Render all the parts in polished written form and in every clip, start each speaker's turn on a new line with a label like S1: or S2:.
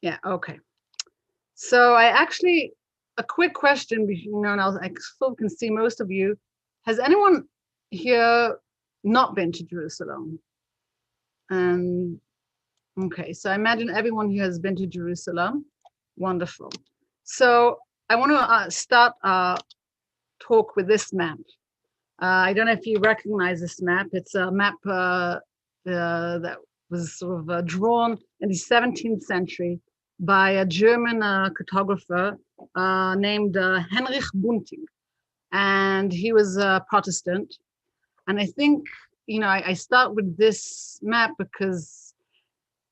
S1: Yeah, okay. So I actually, a quick question, and I still can see most of you. Has anyone here not been to Jerusalem? And okay, so I imagine everyone here has been to Jerusalem. Wonderful. So I want to start our talk with this map. I don't know if you recognize this map. It's a map that was sort of drawn in the 17th century by a German cartographer named Heinrich Bunting. And he was a Protestant. And I think, I start with this map because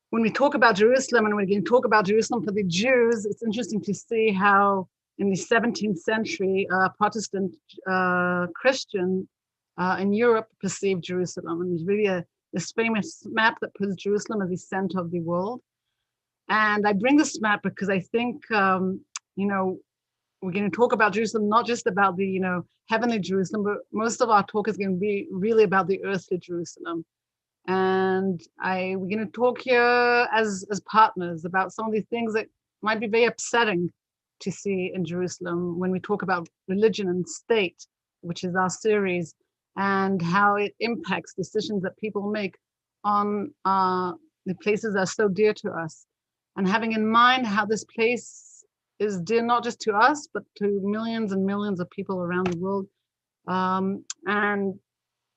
S1: when we talk about Jerusalem and we can talk about Jerusalem for the Jews, it's interesting to see how in the 17th century, Protestant Christian in Europe perceived Jerusalem. And there's really this famous map that puts Jerusalem at the center of the world. And I bring this map because I think, we're going to talk about Jerusalem, not just about the, heavenly Jerusalem, but most of our talk is going to be really about the earthly Jerusalem. And we're going to talk here as partners about some of the things that might be very upsetting to see in Jerusalem when we talk about religion and state, which is our series, and how it impacts decisions that people make on the places that are so dear to us. And having in mind how this place is dear not just to us, but to millions and millions of people around the world. And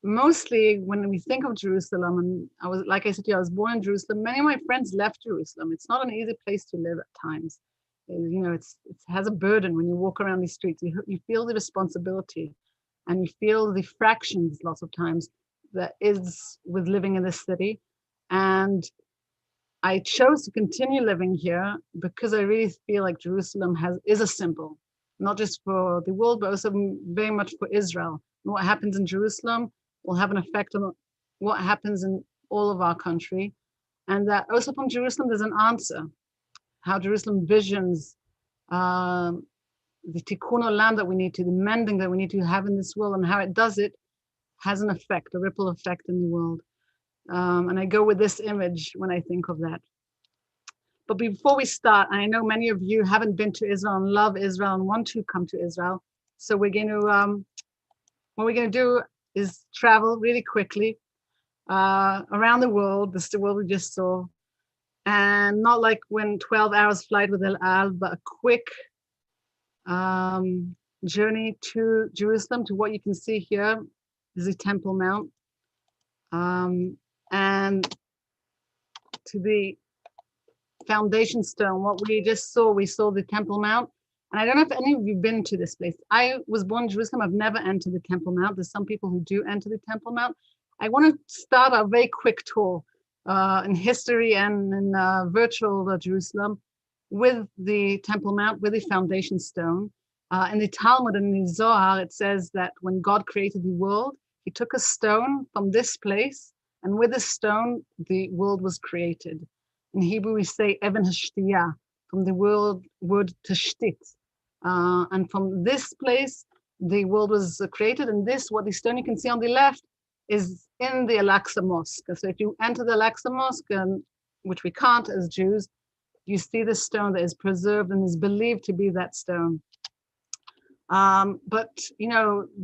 S1: mostly when we think of Jerusalem, and like I said to you, I was born in Jerusalem. Many of my friends left Jerusalem. It's not an easy place to live at times. It has a burden when you walk around these streets. You feel the responsibility, and you feel the fractions lots of times that is with living in this city. And I chose to continue living here because I really feel like Jerusalem is a symbol, not just for the world, but also very much for Israel. And what happens in Jerusalem will have an effect on what happens in all of our country. And that also from Jerusalem, there's an answer, how Jerusalem visions the tikkun olam that we need to, the mending that we need to have in this world, and how it does it has an effect, a ripple effect in the world. And I go with this image when I think of that. But before we start, I know many of you haven't been to Israel and love Israel and want to come to Israel. So what we're going to do is travel really quickly around the world. This is the world we just saw. And not like when 12 hours flight with El Al, but a quick journey to Jerusalem, to what you can see here is the Temple Mount. And to the foundation stone, what we just saw, we saw the Temple Mount. And I don't know if any of you have been to this place. I was born in Jerusalem. I've never entered the Temple Mount. There's some people who do enter the Temple Mount. I want to start a very quick tour in history and in virtual Jerusalem with the Temple Mount, with the foundation stone. In the Talmud and in the Zohar, it says that when God created the world, he took a stone from this place, and with this stone, the world was created. In Hebrew, we say Even Hashtiyah, from the word Tashtit. And from this place, the world was created. And what the stone you can see on the left, is in the Al-Aqsa Mosque. So if you enter the Al-Aqsa Mosque, which we can't as Jews, you see the stone that is preserved and is believed to be that stone. But,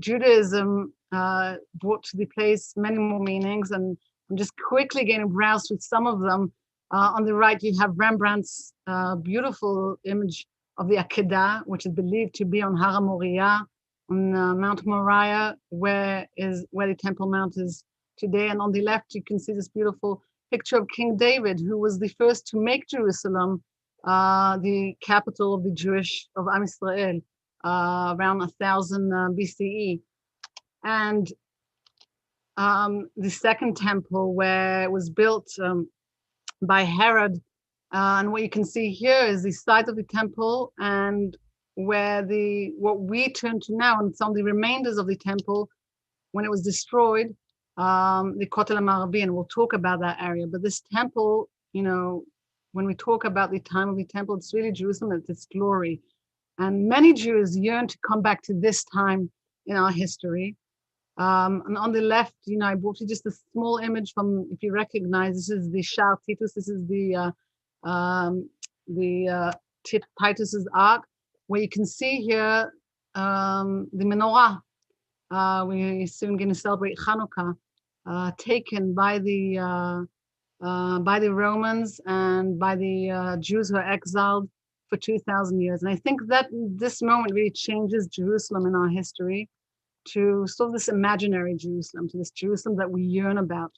S1: Judaism brought to the place many more meanings, and I'm just quickly going to browse through some of them. On the right, you have Rembrandt's beautiful image of the Akedah, which is believed to be on Har Moriah, on Mount Moriah, where the Temple Mount is today. And on the left, you can see this beautiful picture of King David, who was the first to make Jerusalem the capital of Am Yisrael, around 1000 BCE. And the second temple, where it was built by Herod, and what you can see here is the site of the temple, and where what we turn to now, and some of the remainders of the temple, when it was destroyed, the Kotel and we'll talk about that area. But this temple, when we talk about the time of the temple, it's really Jerusalem at its glory. And many Jews yearn to come back to this time in our history. And on the left, I brought you just a small image from, if you recognize, this is the Shar Titus. This is the the Titus's Ark, where you can see here the menorah. We're soon going to celebrate Hanukkah, taken by the Romans and by the Jews who are exiled for 2,000 years. And I think that this moment really changes Jerusalem in our history to sort of this imaginary Jerusalem, to this Jerusalem that we yearn about.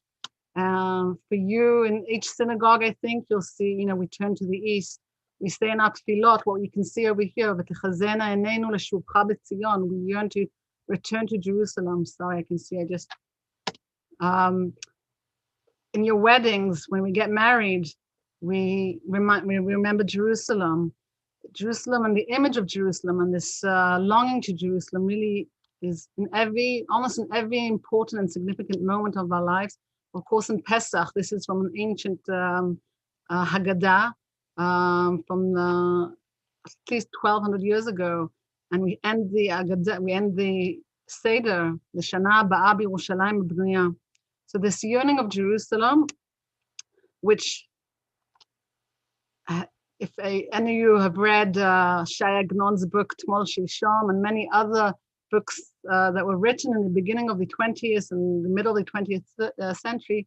S1: For you, in each synagogue, I think you'll see, we turn to the east. We say in our tefillot, what you can see over here, we yearn to return to Jerusalem. Sorry, I can see, in your weddings, when we get married, we remember Jerusalem and the image of Jerusalem, and this longing to Jerusalem really is almost in every important and significant moment of our lives. Of course, in Pesach, this is from an ancient Haggadah from at least 1,200 years ago, and we end the Haggadah, we end the Seder, the Shana Ba'a B'Yerushalayim B'Bniyah. So this yearning of Jerusalem, which, if any of you have read Shai Agnon's book Tmol Shilshom and many other books that were written in the beginning of the 20th and the middle of the 20th century,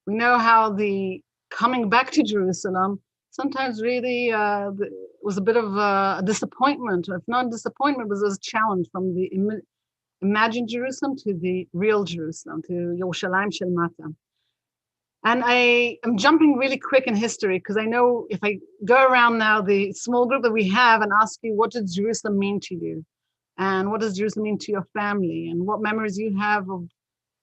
S1: we know how the coming back to Jerusalem sometimes really was a bit of a disappointment, or if not a disappointment, was a challenge from the imagined Jerusalem to the real Jerusalem, to Yerushalayim Shel Mata. And I am jumping really quick in history because I know if I go around now the small group that we have and ask you, what does Jerusalem mean to you? And what does Jerusalem mean to your family? And what memories you have of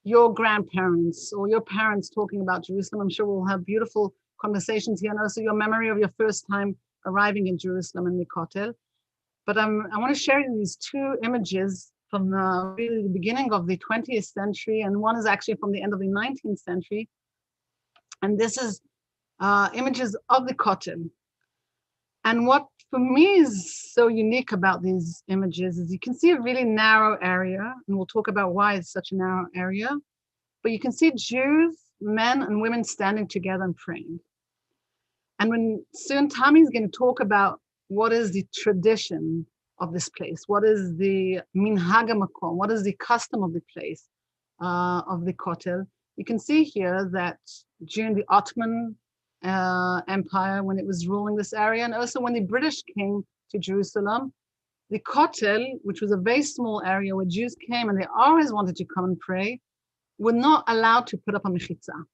S1: your grandparents or your parents talking about Jerusalem? I'm sure we'll have beautiful conversations here, and also your memory of your first time arriving in Jerusalem in the Kotel. But I want to share these two images from really the beginning of the 20th century, and one is actually from the end of the 19th century. And this is images of the Kotel. And what for me is so unique about these images is you can see a really narrow area, and we'll talk about why it's such a narrow area, but you can see Jews, men and women standing together and praying. And when soon Tami's going to talk about what is the tradition of this place, what is the minhag hamakom, what is the custom of the place, of the Kotel, you can see here that during the Ottoman Empire, when it was ruling this area, and also when the British came to Jerusalem, the Kotel, which was a very small area where Jews came and they always wanted to come and pray, were not allowed to put up a mechitza.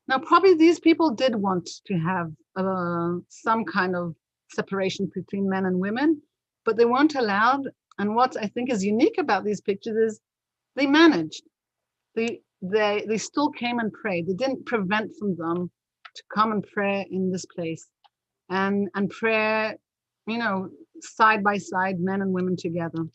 S1: Now, probably these people did want to have some kind of separation between men and women, but they weren't allowed. And what I think is unique about these pictures is they managed. They still came and prayed. They didn't prevent from them to come and pray in this place and pray, side by side, men and women together.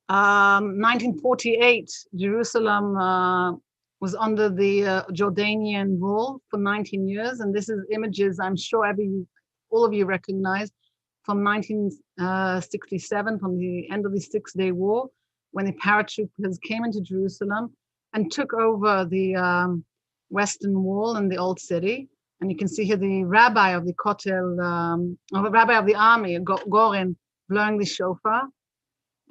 S1: 1948, Jerusalem was under the Jordanian rule for 19 years. And this is images I'm sure all of you recognize from 1967, from the end of the Six-Day War, when the paratroopers came into Jerusalem and took over the Western Wall in the Old City. And you can see here the rabbi of the Kotel, or the rabbi of the army, Goren, blowing the shofar.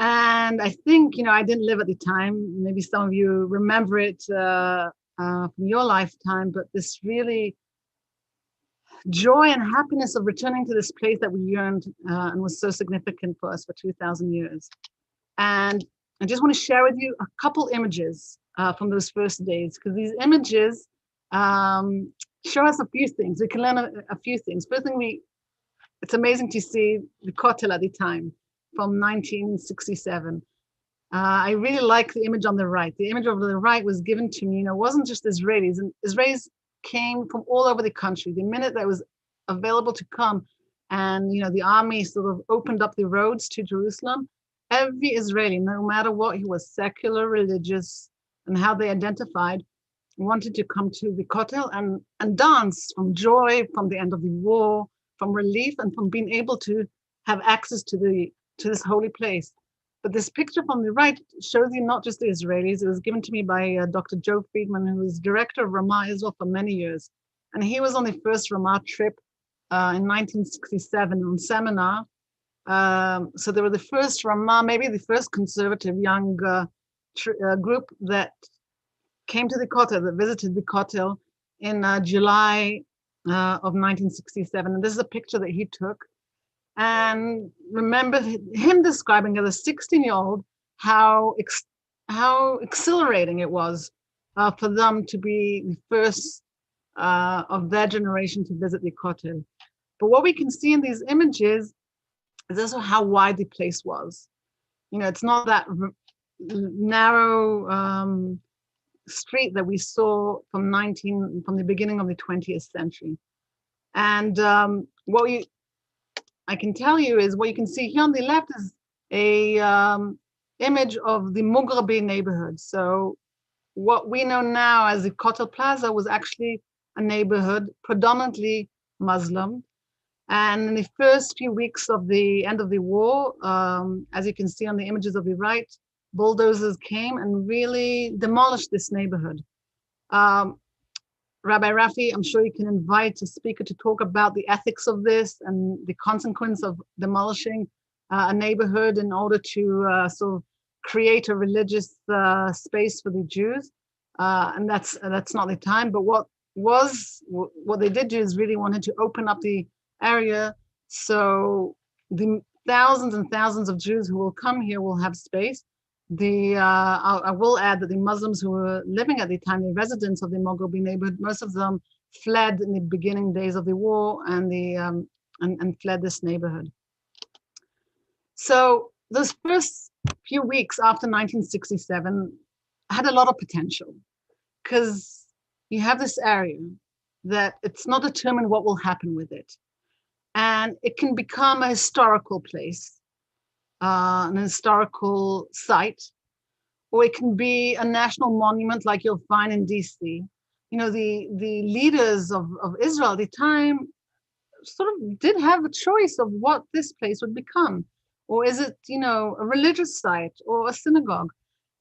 S1: And I think, I didn't live at the time. Maybe some of you remember it from your lifetime, but this really joy and happiness of returning to this place that we yearned and was so significant for us for 2,000 years. And I just want to share with you a couple images from those first days, because these images show us a few things. We can learn a few things. First thing, it's amazing to see the Kotel at the time from 1967. I really like the image on the right. The image on the right was given to me, it wasn't just Israelis. And Israelis came from all over the country. The minute that was available to come and, the army sort of opened up the roads to Jerusalem, every Israeli, no matter what he was, secular, religious, and how they identified, wanted to come to the Kotel and dance from joy, from the end of the war, from relief, and from being able to have access to this holy place. But this picture from the right shows you not just the Israelis. It was given to me by Dr. Joe Friedman, who was director of Ramah Israel for many years. And he was on the first Ramah trip in 1967 on seminar. So they were the first Ramah, maybe the first conservative young group that came to the Kotel, that visited the Kotel in July of 1967. And this is a picture that he took. And remember him describing as a 16-year-old how exhilarating it was for them to be the first of their generation to visit the Kotel. But what we can see in these images is also how wide the place was. You know, it's not that narrow street that we saw from the beginning of the 20th century. And I can tell you is what you can see here on the left is a image of the Mughrabi neighborhood. So what we know now as the Kotel Plaza was actually a neighborhood predominantly Muslim. And in the first few weeks of the end of the war, as you can see on the images of the right, bulldozers came and really demolished this neighborhood. Rabbi Rafi, I'm sure you can invite a speaker to talk about the ethics of this and the consequence of demolishing a neighborhood in order to sort of create a religious space for the Jews. And that's not the time, but what they did do is really wanted to open up the area so the thousands and thousands of Jews who will come here will have space. I will add that the Muslims who were living at the time, the residents of the Mughrabi neighborhood, most of them fled in the beginning days of the war and fled this neighborhood. So those first few weeks after 1967 had a lot of potential because you have this area that it's not determined what will happen with it. And it can become a historical place. An historical site, or it can be a national monument like you'll find in DC. You know, the leaders of Israel at the time sort of did have a choice of what this place would become. Or is it, you know, a religious site or a synagogue?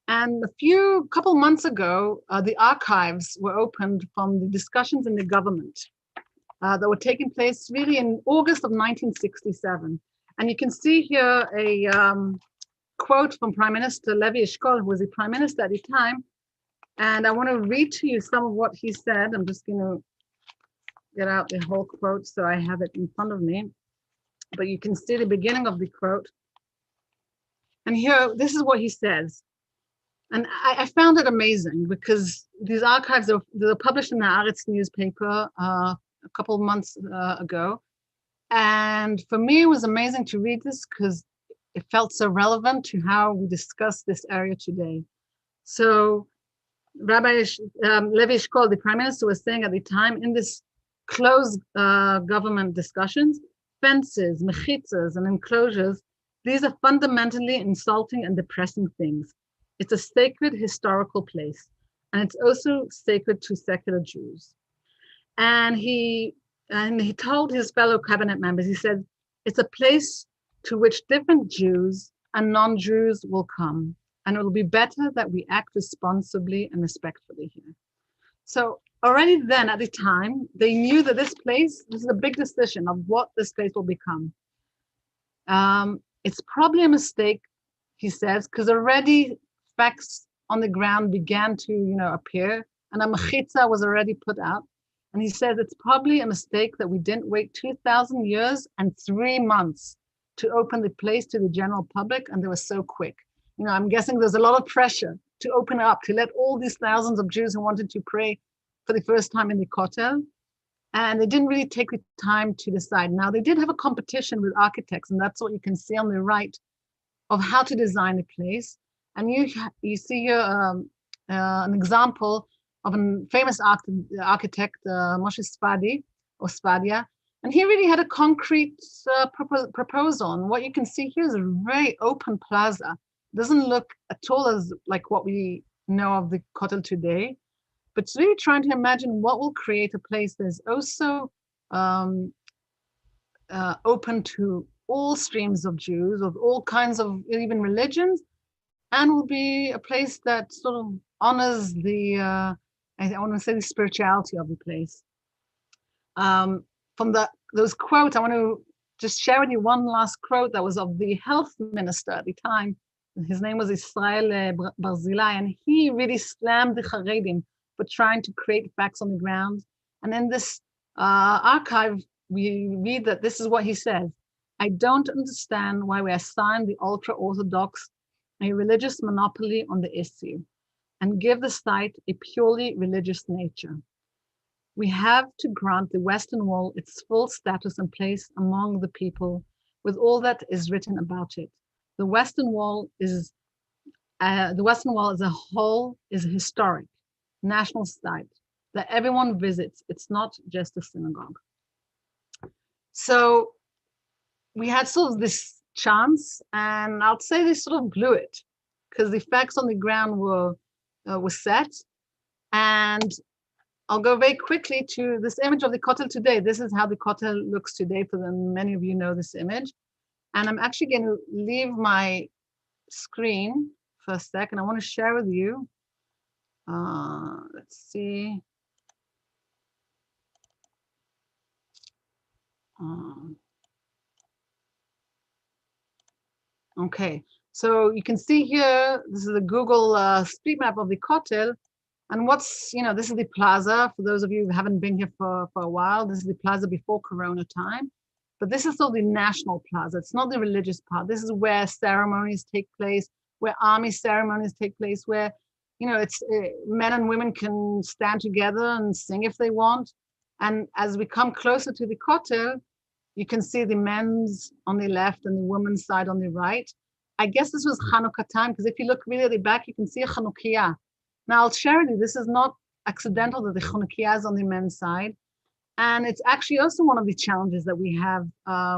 S1: And a couple months ago, the archives were opened from the discussions in the government that were taking place really in August of 1967. And you can see here a quote from Prime Minister Levi Eshkol, who was the Prime Minister at the time. And I want to read to you some of what he said. I'm just going to get out the whole quote so I have it in front of me. But you can see the beginning of the quote. And here, this is what he says. And I found it amazing because these archives, they were published in the Haaretz newspaper a couple of months ago. And for me, it was amazing to read this because it felt so relevant to how we discuss this area today. So Rabbi Levi Eshkol, the Prime Minister, was saying at the time in this closed government discussions, fences, mechitzas, and enclosures, these are fundamentally insulting and depressing things. It's a sacred historical place, and it's also sacred to secular Jews. And he told his fellow cabinet members, he said, it's a place to which different Jews and non-Jews will come. And it will be better that we act responsibly and respectfully here. So already then at the time, they knew that this is a big decision of what this place will become. It's probably a mistake, he says, because already facts on the ground began to, appear, and a mechitza was already put out. And he says it's probably a mistake that we didn't wait 2,000 years and 3 months to open the place to the general public, and they were so quick. I'm guessing there's a lot of pressure to open up, to let all these thousands of Jews who wanted to pray for the first time in the Kotel, and they didn't really take the time to decide. Now, they did have a competition with architects, and that's what you can see on the right of how to design the place. And you see here an example of a famous architect, Moshe Sfadia, and he really had a concrete proposal. And what you can see here is a very open plaza. It doesn't look at all as like what we know of the Kotel today, but it's really trying to imagine what will create a place that is also open to all streams of Jews, of all kinds of even religions, and will be a place that sort of honors I want to say the spirituality of the place. From the those quotes, I want to just share with you one last quote that was of the health minister at the time. His name was Israel Barzilai, and he really slammed the Haredim for trying to create facts on the ground. And in this archive, we read that this is what he says: "I don't understand why we assign the ultra-Orthodox a religious monopoly on the issue and give the site a purely religious nature. We have to grant the Western Wall its full status and place among the people with all that is written about it. The Western Wall as a whole is a historic, national site that everyone visits. It's not just a synagogue." So we had sort of this chance, and I'll say they sort of blew it because the facts on the ground were set. And I'll go very quickly to this image of the Kotel today. This is how the Kotel looks today. For them, many of you know this image. And I'm actually going to leave my screen for a second. I want to share with you. Let's see. Okay, so you can see here, this is a Google street map of the Kotel. And what's, this is the plaza. For those of you who haven't been here for a while, this is the plaza before Corona time. But this is still the national plaza. It's not the religious part. This is where ceremonies take place, where army ceremonies take place, where, it's men and women can stand together and sing if they want. And as we come closer to the Kotel, you can see the men's on the left and the women's side on the right. I guess this was Hanukkah time, because if you look really at the back, you can see a Chanukiah. Now, I'll share with you, this is not accidental that the Chanukiah is on the men's side. And it's actually also one of the challenges that we have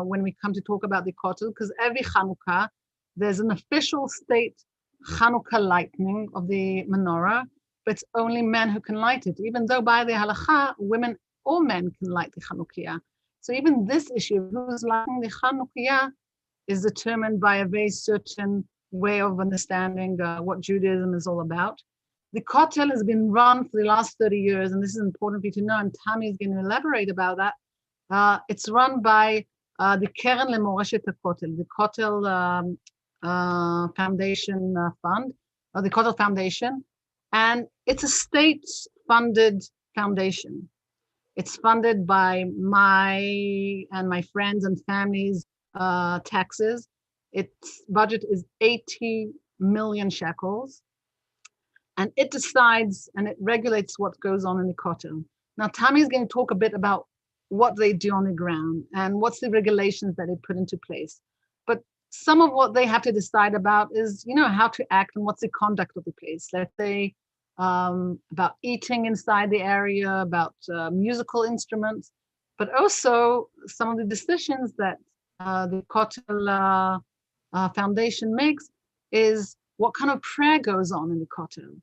S1: when we come to talk about the Kotel, because every Hanukkah, there's an official state Hanukkah lighting of the menorah, but it's only men who can light it, even though by the halacha, women or men can light the Chanukiah. So even this issue of who's lighting the Chanukiah is determined by a very certain way of understanding what Judaism is all about. The Kotel has been run for the last 30 years, and this is important for you to know, and Tammy is going to elaborate about that. It's run by the Keren Lemoreshet HaKotel, the Kotel Foundation Fund, or the Kotel Foundation, and it's a state-funded foundation. It's funded by my and my friends and family's taxes. Its budget is 80 million shekels. And it decides and it regulates what goes on in the Kotel. Now, Tammy is going to talk a bit about what they do on the ground and what's the regulations that they put into place. But some of what they have to decide about is, how to act and what's the conduct of the place. Let's say about eating inside the area, about musical instruments, but also some of the decisions that the Kotel Foundation makes is what kind of prayer goes on in the Kotel,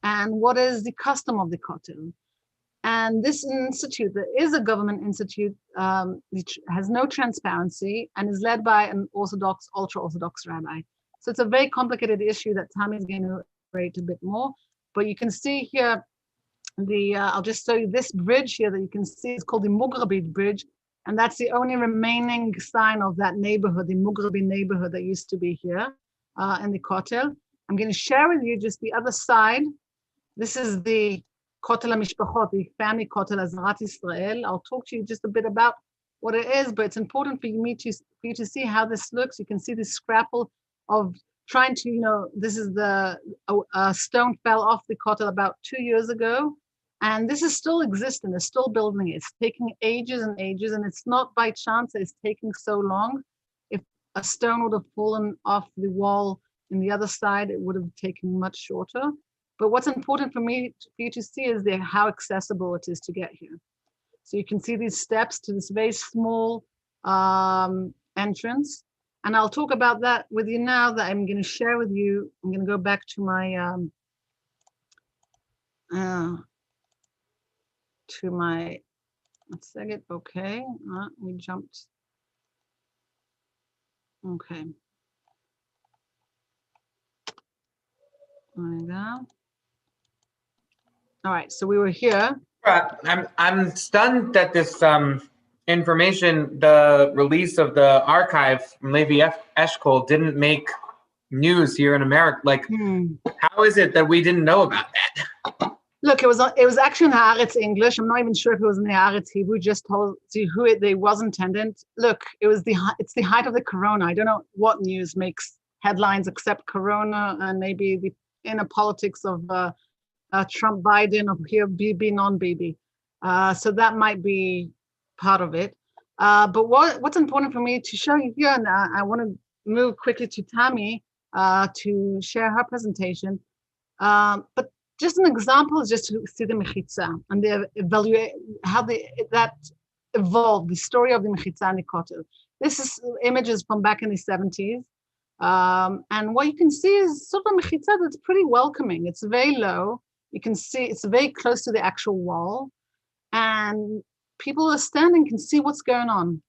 S1: and what is the custom of the Kotel. And this institute, that is a government institute, which has no transparency and is led by an Orthodox, ultra-Orthodox rabbi. So it's a very complicated issue that Tammy is going to elaborate a bit more. But you can see here, I'll just show you this bridge here that you can see. It's called the Mughrabi Bridge. And that's the only remaining sign of that neighborhood, the Mughrabi Neighborhood that used to be here in the Kotel. I'm going to share with you just the other side. This is the Kotel HaMishpachot, the family Kotel Azarat Yisrael. I'll talk to you just a bit about what it is, but it's important for you to see how this looks. You can see the scrapple of trying to, this is a stone fell off the Kotel about 2 years ago. And this is still existing, they're still building it. It's taking ages and ages, and it's not by chance that it's taking so long. If a stone would have fallen off the wall in the other side, it would have taken much shorter. But what's important for you to see is how accessible it is to get here. So you can see these steps to this very small entrance. And I'll talk about that with you now that I'm going to share with you. I'm going to go back to my let's second. Okay, we jumped. Okay. There we go. All right, so we were here.
S2: I'm stunned that this information, the release of the archive from Levi Eshkol didn't make news here in America. Like, how is it that we didn't know about that?
S1: Look, it was actually in Haaretz English. I'm not even sure if it was in the Haaretz Hebrew. Just told you who it was intended. Look, it's the height of the Corona. I don't know what news makes headlines except Corona and maybe the inner politics of Trump, Biden, or here Bibi, non-Bibi. So that might be part of it. But what's important for me to show you here, and I want to move quickly to Tammy to share her presentation. But just an example is just to see the mechitza and the evaluate how that evolved, the story of the mechitza and the kotel. This is images from back in the 70s. And what you can see is sort of a mechitza that's pretty welcoming. It's very low. You can see it's very close to the actual wall. And people are standing, can see what's going on.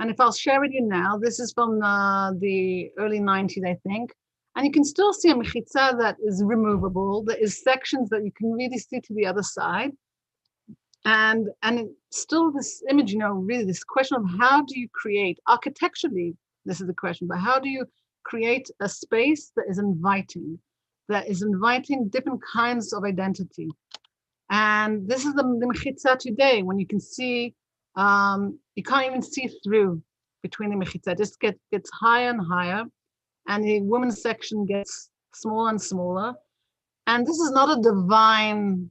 S1: And if I'll share with you now, this is from the early 90s, I think. And you can still see a mechitza that is removable. There is sections that you can really see to the other side. And still this image, really this question of how do you create, architecturally, this is the question, but how do you create a space that is inviting different kinds of identity? And this is the mechitza today, when you can see, you can't even see through between the mechitza. It just gets higher and higher. And the women's section gets smaller and smaller. And this is not a divine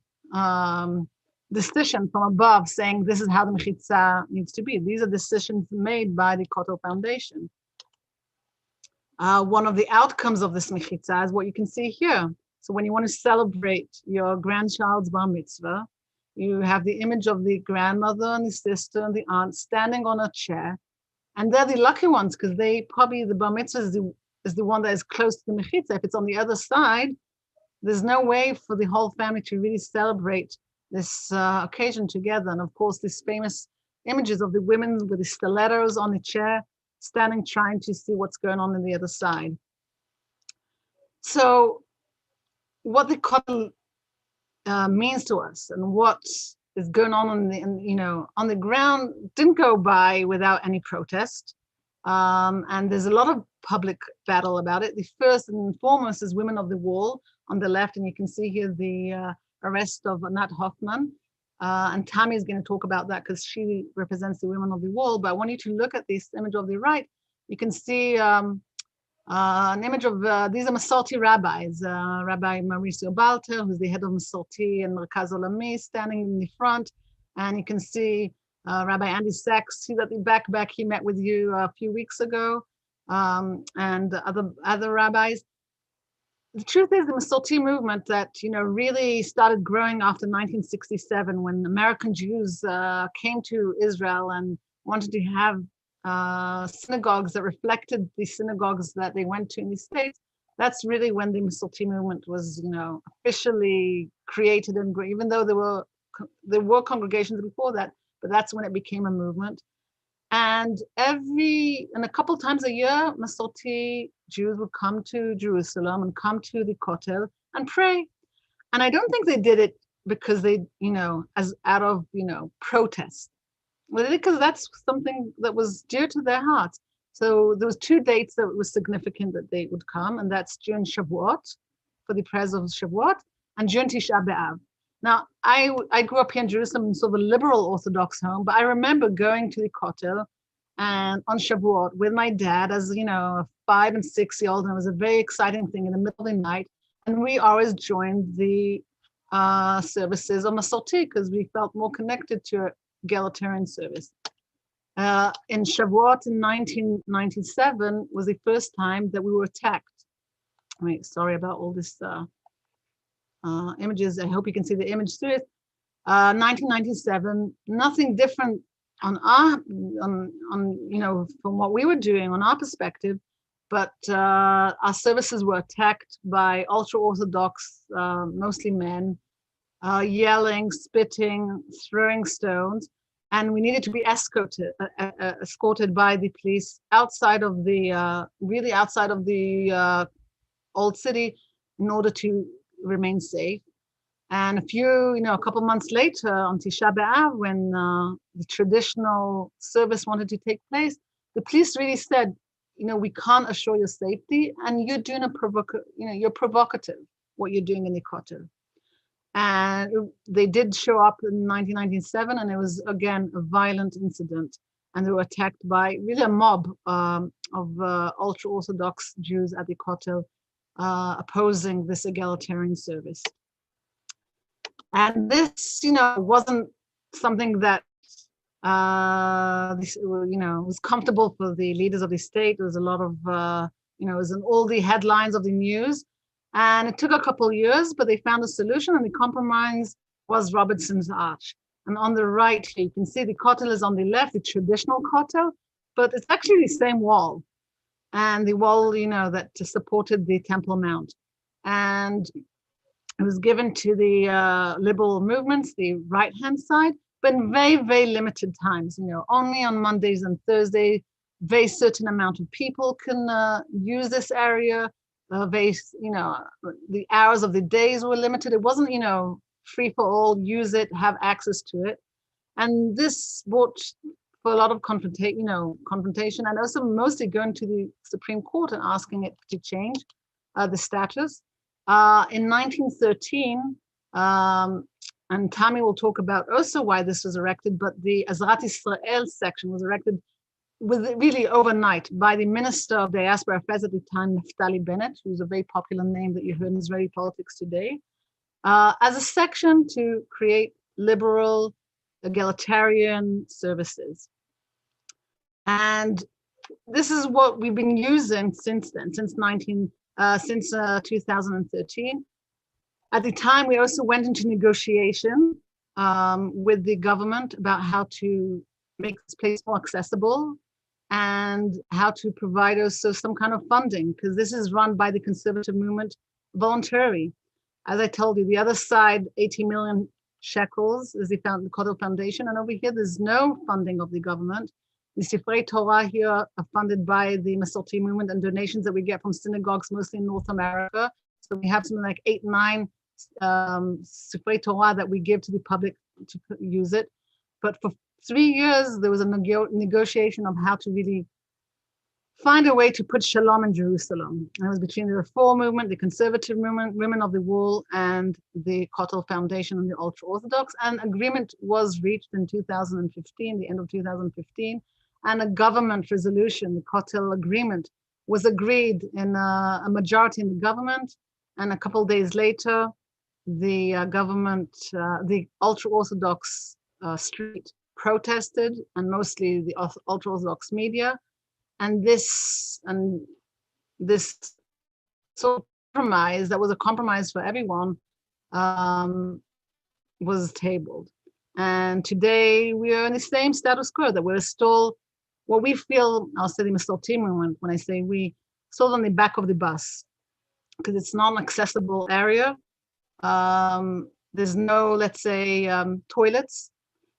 S1: decision from above saying this is how the mechitza needs to be. These are decisions made by the Kotel Foundation. One of the outcomes of this mechitza is what you can see here. So when you want to celebrate your grandchild's bar mitzvah, you have the image of the grandmother and the sister and the aunt standing on a chair. And they're the lucky ones because they probably, the bar mitzvah is the one that is close to the mechitza. If it's on the other side, there's no way for the whole family to really celebrate this occasion together. And of course, these famous images of the women with the stilettos on the chair, standing, trying to see what's going on the other side. So what the kotel means to us and what is going on on the ground didn't go by without any protest. And there's a lot of public battle about it. The first and foremost is Women of the Wall on the left, and you can see here the arrest of Nat Hoffman. And Tammy is going to talk about that because she represents the Women of the Wall. But I want you to look at this image of the right. You can see an image of, these are Masorti rabbis, Rabbi Mauricio Balter, who's the head of Masorti and Merkaz Olami, standing in the front. And you can see Rabbi Andy Sachs, he's at the back, he met with you a few weeks ago, and other rabbis. The truth is the Masorti movement that, really started growing after 1967 when American Jews came to Israel and wanted to have synagogues that reflected the synagogues that they went to in the States. That's really when the Masorti movement was, officially created and grew, even though there were congregations before that, but that's when it became a movement. And a couple times a year, Masorti Jews would come to Jerusalem and come to the Kotel and pray. And I don't think they did it because they, as out of, protest. Well, they did because that's something that was dear to their hearts. So there was 2 dates that was significant that they would come, and that's during Shavuot, for the prayers of Shavuot, and during Tisha B'Av. Now, I grew up here in Jerusalem in sort of a liberal Orthodox home, but I remember going to the Kotel and on Shavuot with my dad as, a 5 and 6 year old, and it was a very exciting thing in the middle of the night. And we always joined the services of Masorti because we felt more connected to a egalitarian service. In Shavuot in 1997 was the first time that we were attacked. Sorry about all this images. I hope you can see the image through it. 1997, nothing different on from what we were doing on our perspective, but our services were attacked by ultra-Orthodox, mostly men, yelling, spitting, throwing stones, and we needed to be escorted by the police outside of the, really outside of the old city in order to remain safe. And a couple months later, on Tisha B'Av, when the traditional service wanted to take place, the police really said, we can't assure your safety, and you're doing you're provocative, what you're doing in the Kotel. And they did show up in 1997, and it was, again, a violent incident. And they were attacked by really a mob of ultra-Orthodox Jews at the Kotel opposing this egalitarian service. And this, wasn't something that, was comfortable for the leaders of the state. There was a lot of, it was in all the headlines of the news. And it took a couple of years, but they found a solution, and the compromise was Robertson's Arch. And on the right here, you can see the Kotel is on the left, the traditional Kotel, but it's actually the same wall. And the wall, that supported the Temple Mount. And it was given to the liberal movements, the right-hand side, but in very, very limited times, only on Mondays and Thursdays, very certain amount of people can use this area. The hours of the days were limited. It wasn't, free for all, use it, have access to it. And this brought for a lot of confrontation, and also mostly going to the Supreme Court and asking it to change the status. In 1913, and Tami will talk about also why this was erected, but the Azarat Yisrael section was erected really overnight by the Minister of Diaspora Affairs at the time, Naftali Bennett, who's a very popular name that you heard in Israeli politics today, as a section to create liberal, egalitarian services. And this is what we've been using since then, since 2013. At the time, we also went into negotiation with the government about how to make this place more accessible and how to provide also some kind of funding, because this is run by the conservative movement voluntarily. As I told you, the other side, 80 million shekels is the Kotel Foundation, and over here, there's no funding of the government. The Sifrei Torah here are funded by the Masorti movement and donations that we get from synagogues, mostly in North America. So we have something like 8-9 Sifrei Torah that we give to the public to use it. But for 3 years, there was a negotiation of how to really find a way to put shalom in Jerusalem. And it was between the Reform movement, the conservative movement, Women of the Wall, and the Kotel Foundation and the ultra-Orthodox. And agreement was reached in 2015, the end of 2015. And a government resolution, the Kotel agreement, was agreed in a majority in the government. And a couple of days later, the government, the ultra-Orthodox street protested, and mostly the ultra-Orthodox media. And this sort of compromise, that was a compromise for everyone, was tabled. And today we are in the same status quo, that we're still, what we feel, I'll say the Masorti movement, when I say we, still on the back of the bus, because it's not an accessible area. There's no, let's say, toilets.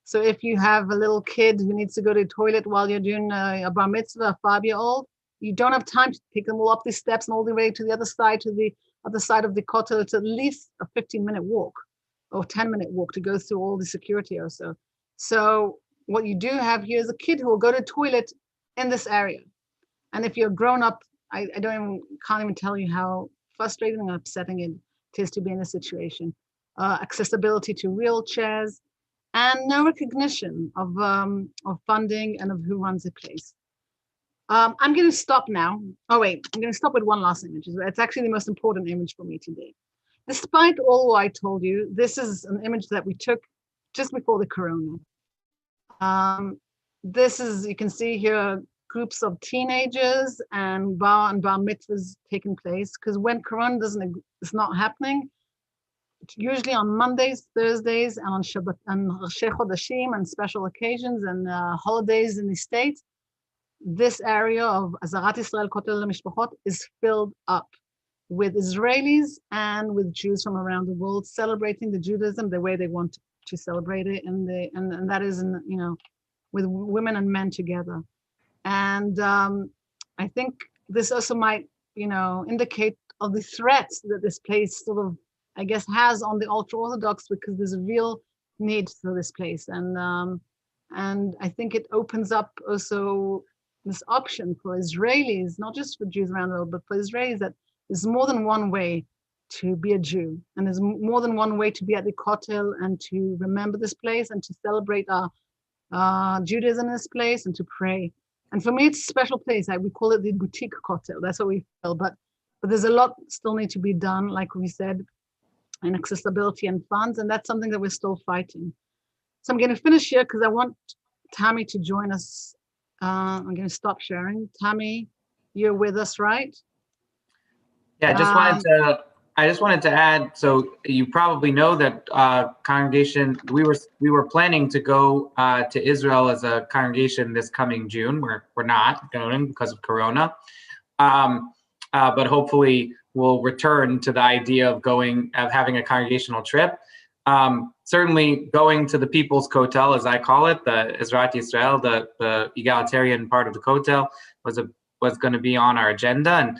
S1: So if you have a little kid who needs to go to the toilet while you're doing a bar mitzvah, a 5-year-old, you don't have time to pick them all up the steps and all the way to the other side of the Kotel. It's at least a 15-minute walk or 10-minute walk to go through all the security or so. So what you do have here is a kid who will go to the toilet in this area. And if you're grown up, I can't even tell you how frustrating and upsetting it is to be in this situation. Accessibility to wheelchairs, and no recognition of funding and of who runs the place. I'm going to stop now. Oh wait, I'm going to stop with one last image. It's actually the most important image for me today. Despite all I told you, this is an image that we took just before the corona. This is, you can see here, groups of teenagers and bar mitzvahs taking place, because when corona is not happening, usually on Mondays, Thursdays, and on Shabbat and Rosh Chodashim and special occasions and holidays in the States, this area of Azarat Yisrael Kotel Mishpachot is filled up with Israelis and with Jews from around the world celebrating the Judaism the way they want to celebrate it, and that is, with women and men together. And I think this also might, indicate of the threats that this place sort of I guess, has on the ultra-Orthodox, because there's a real need for this place. And I think it opens up also this option for Israelis, not just for Jews around the world, but for Israelis, that there's more than one way to be a Jew. And there's more than one way to be at the Kotel and to remember this place and to celebrate our Judaism in this place and to pray. And for me, it's a special place. We call it the boutique Kotel. That's what we feel. But there's a lot still need to be done, like we said, in accessibility and funds. And that's something that we're still fighting. So I'm going to finish here because I want Tammy to join us. I'm going to stop sharing. Tammy, you're with us, right?
S2: Yeah, I just wanted to add. So you probably know that congregation. We were planning to go to Israel as a congregation this coming June. We're not going because of Corona, but hopefully we'll return to the idea of having a congregational trip. Certainly going to the People's Kotel, as I call it, the Ezrat Yisrael, the egalitarian part of the Kotel, was going to be on our agenda,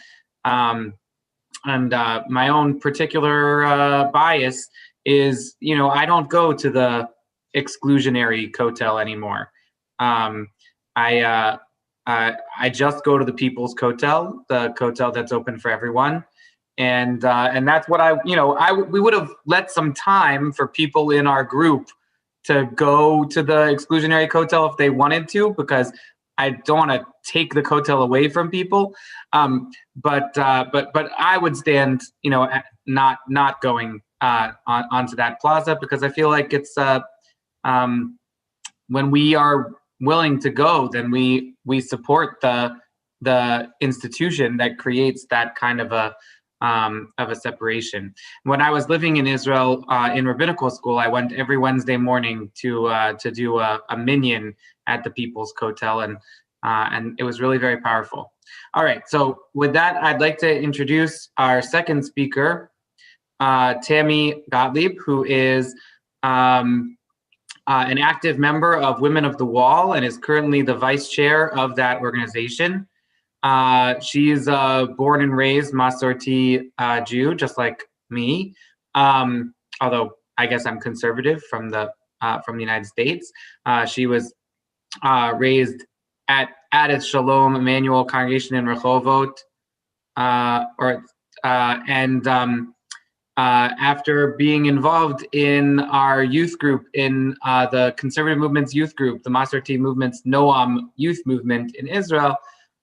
S2: and my own particular bias is, I don't go to the exclusionary Kotel anymore. I just go to the People's Kotel, the Kotel that's open for everyone. And that's what we would have let some time for people in our group to go to the exclusionary Kotel if they wanted to, because I don't want to take the Kotel away from people. But I would stand, not going onto that plaza, because I feel like it's when we are willing to go, then we support the institution that creates that kind of a separation. When I was living in Israel in rabbinical school, I went every Wednesday morning to do a minyan at the People's Kotel, and it was really very powerful. All right, so with that, I'd like to introduce our second speaker, Tammy Gottlieb, who is an active member of Women of the Wall and is currently the vice chair of that organization. She's a born and raised Masorti Jew, just like me. Although I guess I'm conservative from the United States. She was raised at Shalom Emmanuel Congregation in Rehovot, after being involved in our youth group, in the conservative movement's youth group, the Masorti movement's Noam youth movement in Israel.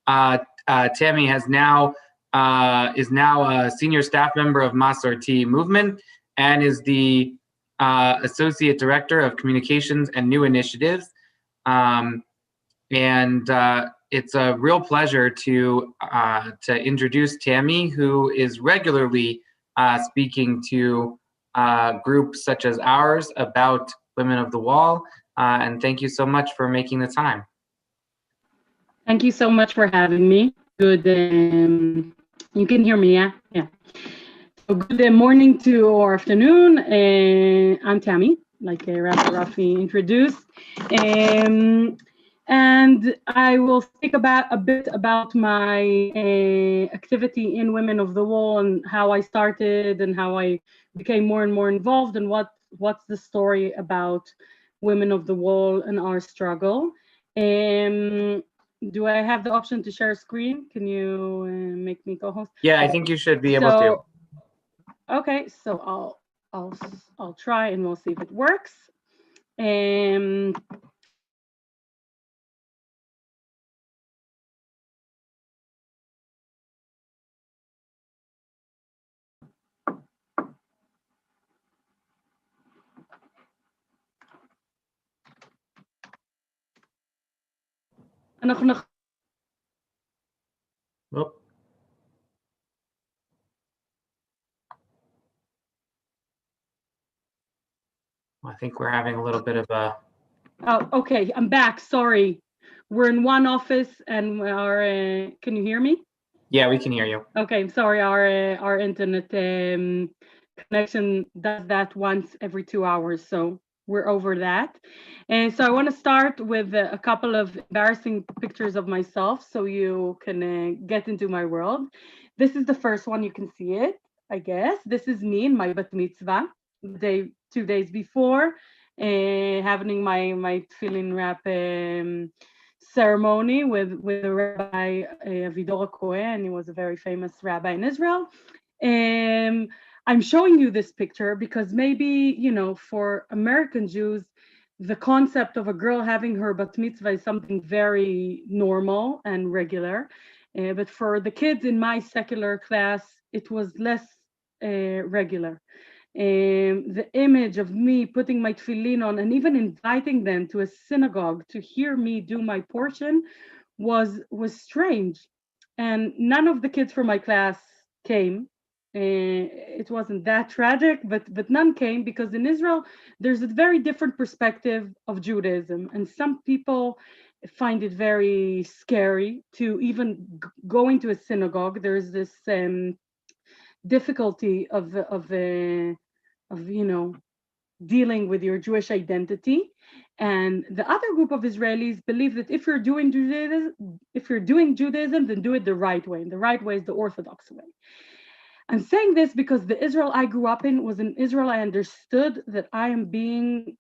S2: Tammy is now a senior staff member of Masorti movement and is the associate director of communications and new initiatives. And it's a real pleasure to introduce Tammy, who is regularly speaking to groups such as ours about Women of the Wall. And thank you so much for making the time.
S3: Thank you so much for having me. Good, you can hear me, yeah? Yeah. So good morning or afternoon. I'm Tammy, like Rabbi Rafi introduced. And I will speak a bit about my activity in Women of the Wall and how I started and how I became more and more involved, and what's the story about Women of the Wall and our struggle. Do I have the option to share screen? Can you make me co-host?
S2: Yeah, I think you should be able to.
S3: Okay, so I'll try and we'll see if it works.
S2: Oh. I think we're having a little bit of a...
S3: Oh, okay, I'm back, sorry. We're in one office and can you hear me?
S2: Yeah, we can hear you.
S3: Okay, sorry, our internet connection does that once every 2 hours, so we're over that. And so I want to start with a couple of embarrassing pictures of myself so you can get into my world. This is the first one, you can see it. I guess. This is me in my bat mitzvah, 2 days before, having my tefillin wrap ceremony with the Rabbi Avidor Cohen. He was a very famous rabbi in Israel. I'm showing you this picture because maybe, for American Jews, the concept of a girl having her bat mitzvah is something very normal and regular. But for the kids in my secular class, it was less regular. The image of me putting my tefillin on and even inviting them to a synagogue to hear me do my portion was strange. And none of the kids from my class came. It wasn't that tragic, but none came because in Israel, there's a very different perspective of Judaism. And some people find it very scary to even go into a synagogue. There's this difficulty of dealing with your Jewish identity. And the other group of Israelis believe that if you're doing Judaism, then do it the right way. And the right way is the Orthodox way. I'm saying this because the Israel I grew up in was an Israel I understood that I am being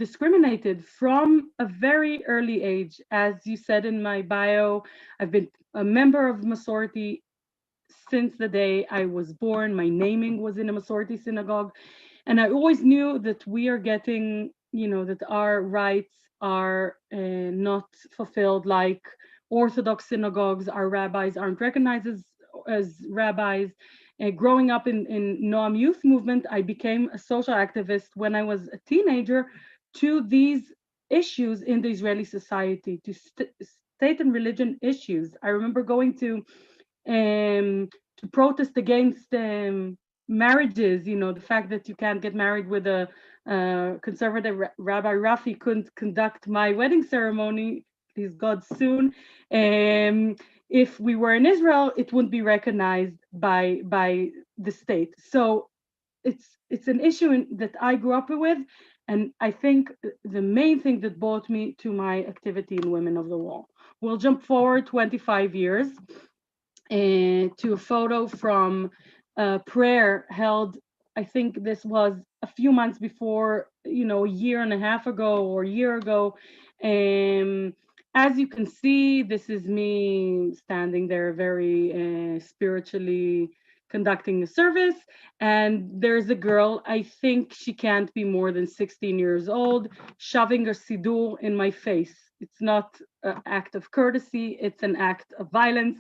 S3: discriminated from a very early age. As you said in my bio, I've been a member of Masorti since the day I was born. My naming was in a Masorti synagogue. And I always knew that we are getting, that our rights are not fulfilled like Orthodox synagogues. Our rabbis aren't recognized as rabbis. Growing up in Noam youth movement, I became a social activist when I was a teenager to these issues in the Israeli society, to state and religion issues. I remember going to protest against marriages, the fact that you can't get married with a conservative Rabbi Rafi couldn't conduct my wedding ceremony, please God soon. If we were in Israel, it wouldn't be recognized by the state. So it's an issue that I grew up with, and I think the main thing that brought me to my activity in Women of the Wall. We'll jump forward 25 years to a photo from a prayer held, I think this was a few months before, a year and a half ago or a year ago. As you can see, this is me standing there very spiritually conducting the service. And there's a girl, I think she can't be more than 16 years old, shoving a siddur in my face. It's not an act of courtesy, it's an act of violence,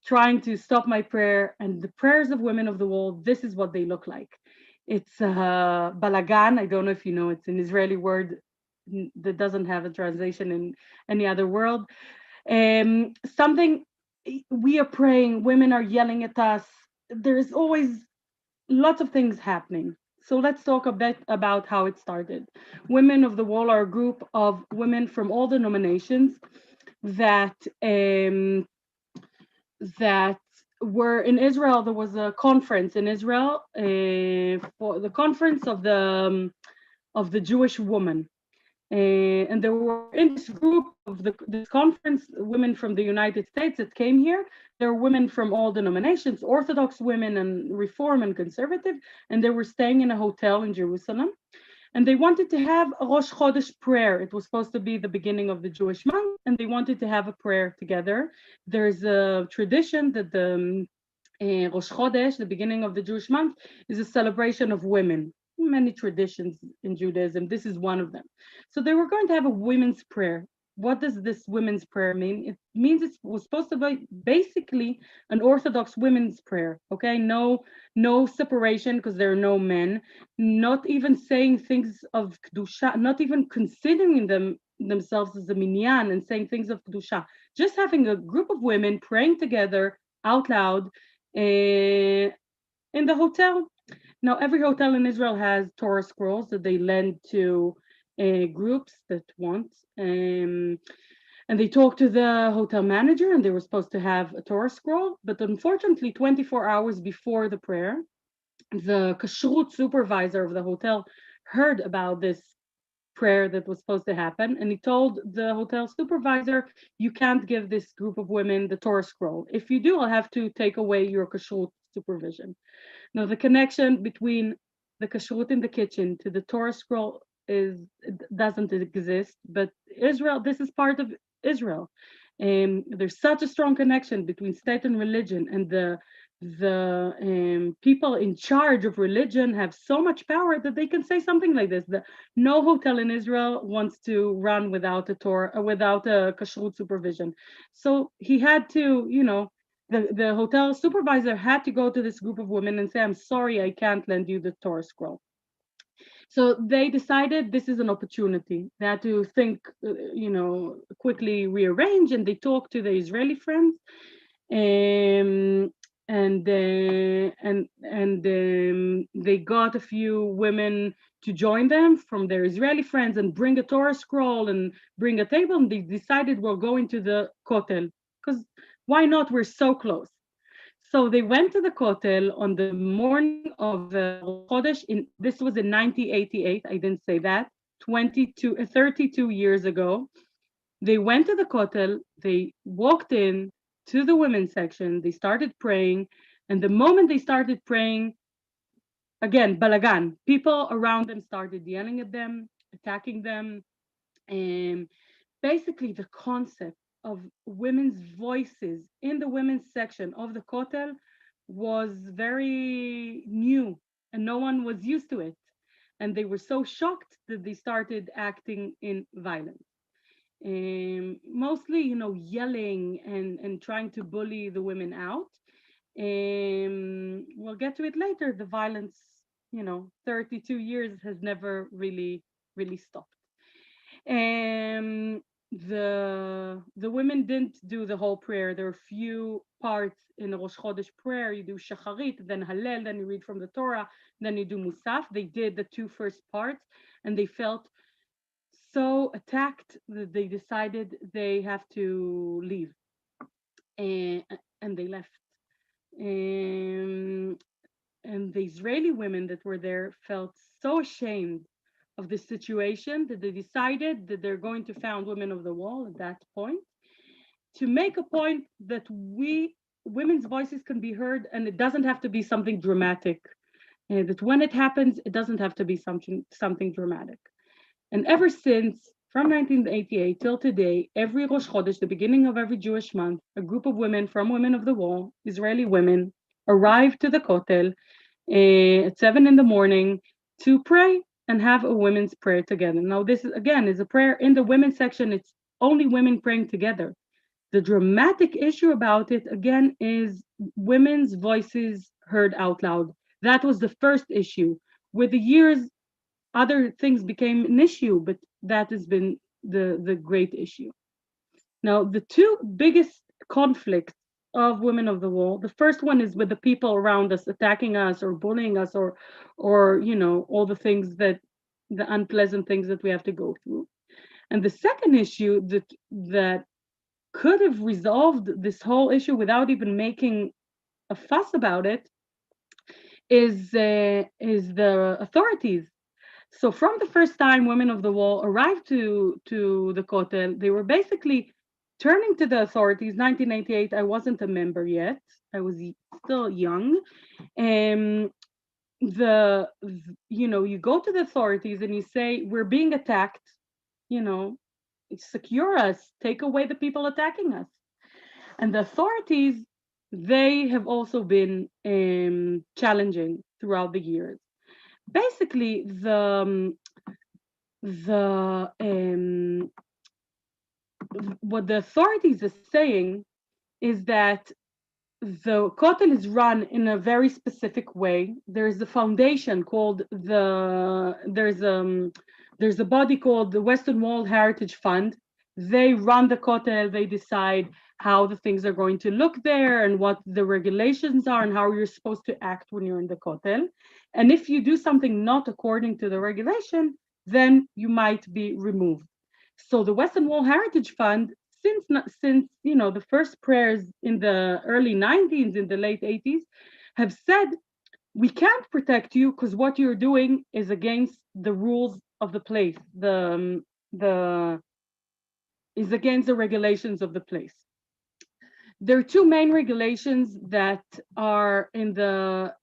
S3: trying to stop my prayer. And the prayers of Women of the Wall, this is what they look like. It's balagan. I don't know if you know, it's an Israeli word that doesn't have a translation in any other world. Something we are praying, women are yelling at us. There's always lots of things happening. So let's talk a bit about how it started. Women of the Wall are a group of women from all denominations that were in Israel. There was a conference in Israel for the conference of the Jewish woman. And there were in this group of this conference, women from the United States that came here. There were women from all denominations, Orthodox women and Reform and Conservative, and they were staying in a hotel in Jerusalem. And they wanted to have a Rosh Chodesh prayer. It was supposed to be the beginning of the Jewish month, and they wanted to have a prayer together. There's a tradition that the Rosh Chodesh, the beginning of the Jewish month, is a celebration of women. Many traditions in Judaism, this is one of them. So they were going to have a women's prayer. What does this women's prayer mean? It means it was supposed to be basically an Orthodox women's prayer, okay? No separation because there are no men, not even saying things of Kedusha, not even considering themselves as a minyan and saying things of Kedusha, just having a group of women praying together out loud in the hotel. Now, every hotel in Israel has Torah scrolls that they lend to groups that want. And they talked to the hotel manager, and they were supposed to have a Torah scroll. But unfortunately, 24 hours before the prayer, the kashrut supervisor of the hotel heard about this prayer that was supposed to happen. And he told the hotel supervisor, you can't give this group of women the Torah scroll. If you do, I'll have to take away your kashrut supervision. Now, the connection between the kashrut in the kitchen to the Torah scroll doesn't exist, but Israel, this is part of Israel. There's such a strong connection between state and religion, and the people in charge of religion have so much power that they can say something like this: that no hotel in Israel wants to run without a Torah, without a kashrut supervision. So he had to, the hotel supervisor had to go to this group of women and say, "I'm sorry, I can't lend you the Torah scroll." So they decided this is an opportunity. They had to think, quickly rearrange, and they talked to the Israeli friends, and they got a few women to join them from their Israeli friends and bring a Torah scroll and bring a table. And they decided we're going to the Kotel, because why not? We're so close. So they went to the Kotel on the morning of Chodesh. This was in 1988. I didn't say that. 32 years ago. They went to the Kotel. They walked in to the women's section. They started praying. And the moment they started praying, again, balagan. People around them started yelling at them, attacking them. And basically the concept of women's voices in the women's section of the Kotel was very new, and no one was used to it. And they were so shocked that they started acting in violence. Mostly, yelling and trying to bully the women out. We'll get to it later. The violence, 32 years has never really stopped. The women didn't do the whole prayer. There are a few parts in the Rosh Chodesh prayer. You do Shacharit, then Hallel, then you read from the Torah, then you do Musaf. They did the two first parts, and they felt so attacked that they decided they have to leave, and they left. And the Israeli women that were there felt so ashamed of the situation that they decided that they're going to found Women of the Wall at that point, to make a point that women's voices can be heard, and it doesn't have to be something dramatic. That when it happens, it doesn't have to be something dramatic. And ever since, from 1988 till today, every Rosh Chodesh, the beginning of every Jewish month, a group of women from Women of the Wall, Israeli women, arrive to the Kotel at 7 a.m. to pray and have a women's prayer together. Now, this is a prayer in the women's section. It's only women praying together. The dramatic issue about it, again, is women's voices heard out loud. That was the first issue. With the years, other things became an issue, but that has been the great issue. Now, the two biggest conflicts of Women of the Wall, the first one is with the people around us attacking us or bullying us, or all the unpleasant things that we have to go through. And the second issue that could have resolved this whole issue without even making a fuss about it is the authorities. So from the first time Women of the Wall arrived to the Kotel, they were basically turning to the authorities. 1988, I wasn't a member yet. I was still young. You go to the authorities and you say, we're being attacked, secure us, take away the people attacking us. And the authorities, they have also been challenging throughout the years. Basically, what the authorities are saying is that the Kotel is run in a very specific way. There's a foundation called there's a body called the Western Wall Heritage Fund. They run the Kotel. They decide how the things are going to look there and what the regulations are and how you're supposed to act when you're in the Kotel. And if you do something not according to the regulation, then you might be removed. So the Western Wall Heritage Fund, since the first prayers in the early 90s, in the late 80s, have said, we can't protect you because what you're doing is against the rules of the place, is against the regulations of the place. There are two main regulations that are in the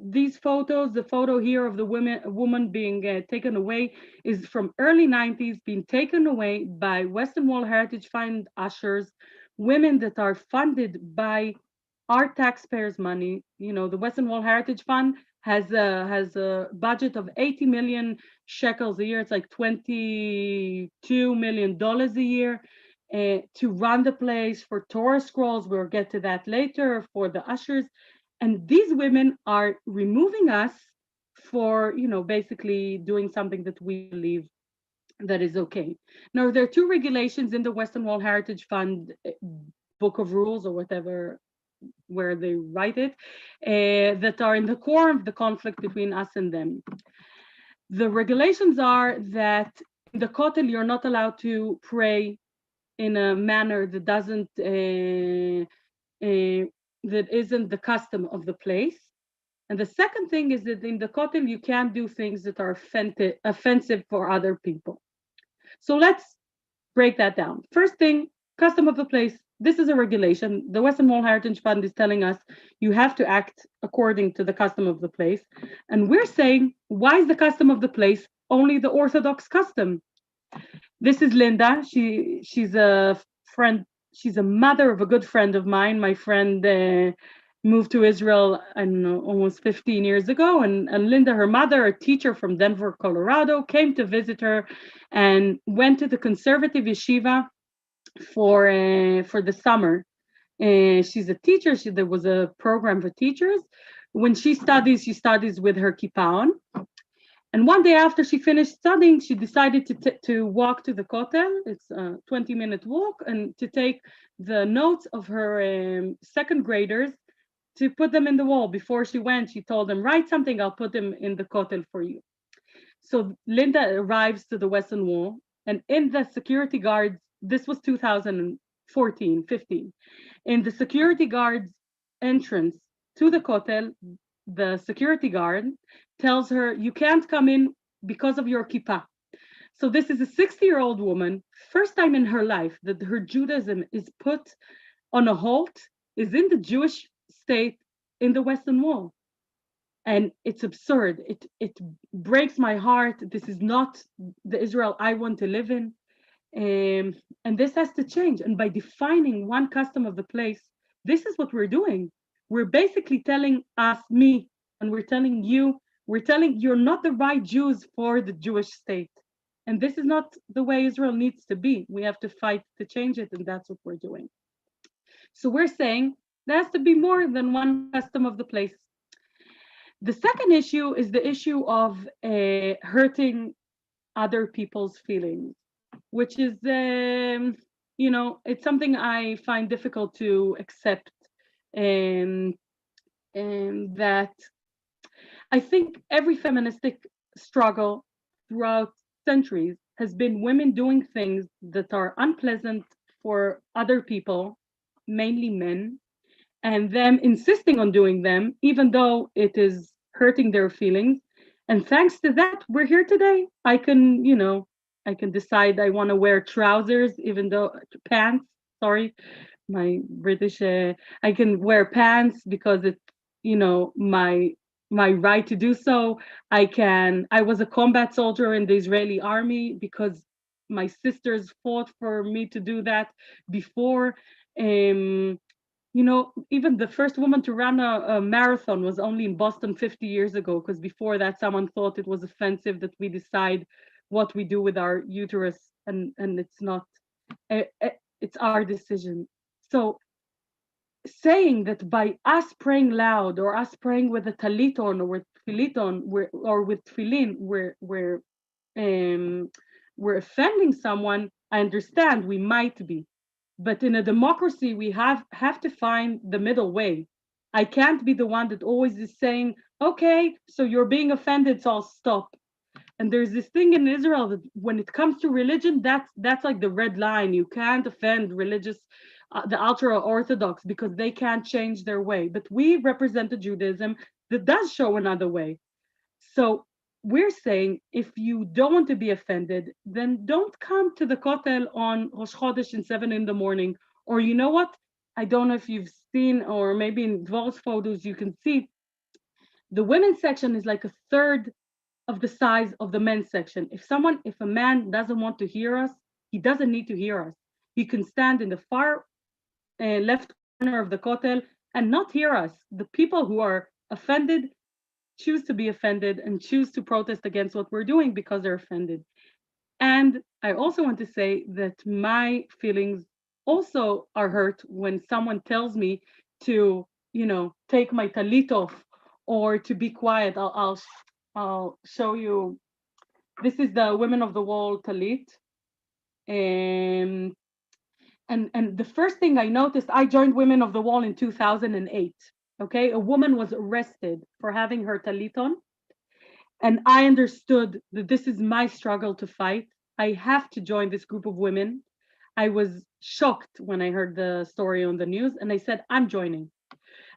S3: these photos. The photo here of the woman being taken away is from early 90s, being taken away by Western Wall Heritage Fund ushers, women that are funded by our taxpayers' money. You know, the Western Wall Heritage Fund has a budget of 80 million shekels a year. It's like $22 million a year. To run the place, for Torah scrolls, we'll get to that later, for the ushers. And these women are removing us for, you know, basically doing something that we believe that is okay. Now, there are two regulations in the Western Wall Heritage Fund book of rules, or whatever, where they write it, that are in the core of the conflict between us and them. The regulations are that in the Kotel, you're not allowed to pray in a manner that doesn't that isn't the custom of the place. And the second thing is that in the Kotel you can't do things that are offensive for other people. So let's break that down. First thing, custom of the place. This is a regulation. The Western Wall Heritage Fund is telling us you have to act according to the custom of the place. And we're saying, why is the custom of the place only the Orthodox custom? This is Linda. She's a friend. She's a mother of a good friend of mine. My friend moved to Israel, I don't know, almost 15 years ago. And Linda, her mother, a teacher from Denver, Colorado, came to visit her and went to the conservative yeshiva for the summer. She's a teacher. There was a program for teachers. When she studies with her kippah on. And one day after she finished studying, she decided to walk to the Kotel. It's a 20-minute walk, and to take the notes of her second graders to put them in the wall. Before she went, she told them, write something, I'll put them in the Kotel for you. So Linda arrives to the Western Wall, and in the security guards, this was 2014, 15. In the security guard's entrance to the Kotel, the security guard tells her, you can't come in because of your kippah. So this is a 60-year-old woman, first time in her life that her Judaism is put on a halt, is in the Jewish state in the Western Wall. And it's absurd. It breaks my heart. This is not the Israel I want to live in. And this has to change. And by defining one custom of the place, this is what we're doing. We're basically telling us, me, and we're telling you, you're not the right Jews for the Jewish state. And this is not the way Israel needs to be. We have to fight to change it, and that's what we're doing. So we're saying there has to be more than one custom of the place. The second issue is the issue of hurting other people's feelings, which is, it's something I find difficult to accept. And that I think every feministic struggle throughout centuries has been women doing things that are unpleasant for other people, mainly men, and them insisting on doing them, even though it is hurting their feelings. And thanks to that, we're here today. I can decide I want to wear trousers, even though pants, sorry, my British, I can wear pants because it's, my right to do so. I was a combat soldier in the Israeli army because my sisters fought for me to do that before. Even the first woman to run a marathon was only in Boston 50 years ago, because before that someone thought it was offensive that we decide what we do with our uterus, and it's not, it's our decision. So saying that by us praying loud, or us praying with a talit on, or with tefillin, or with tefillin, we're offending someone, I understand we might be. But in a democracy, we have to find the middle way. I can't be the one that always is saying, okay, so you're being offended, so I'll stop. And there's this thing in Israel that when it comes to religion, that's like the red line. You can't offend religious, the ultra-Orthodox, because they can't change their way. But we represent a Judaism that does show another way. So we're saying, if you don't want to be offended, then don't come to the Kotel on Rosh Chodesh in 7 a.m, Or you know what? I don't know if you've seen, or maybe in Dvor's photos, you can see the women's section is like a third of the size of the men's section. If a man doesn't want to hear us, he doesn't need to hear us. He can stand in the far left corner of the Kotel and not hear us. The people who are offended choose to be offended and choose to protest against what we're doing because they're offended. And I also want to say that my feelings also are hurt when someone tells me to, take my talit off or to be quiet. I'll show you. This is the Women of the Wall talit. Um, and the first thing I noticed, I joined Women of the Wall in 2008. Okay, a woman was arrested for having her talit on, and I understood that this is my struggle to fight. I have to join this group of women. I was shocked when I heard the story on the news, and I said, I'm joining.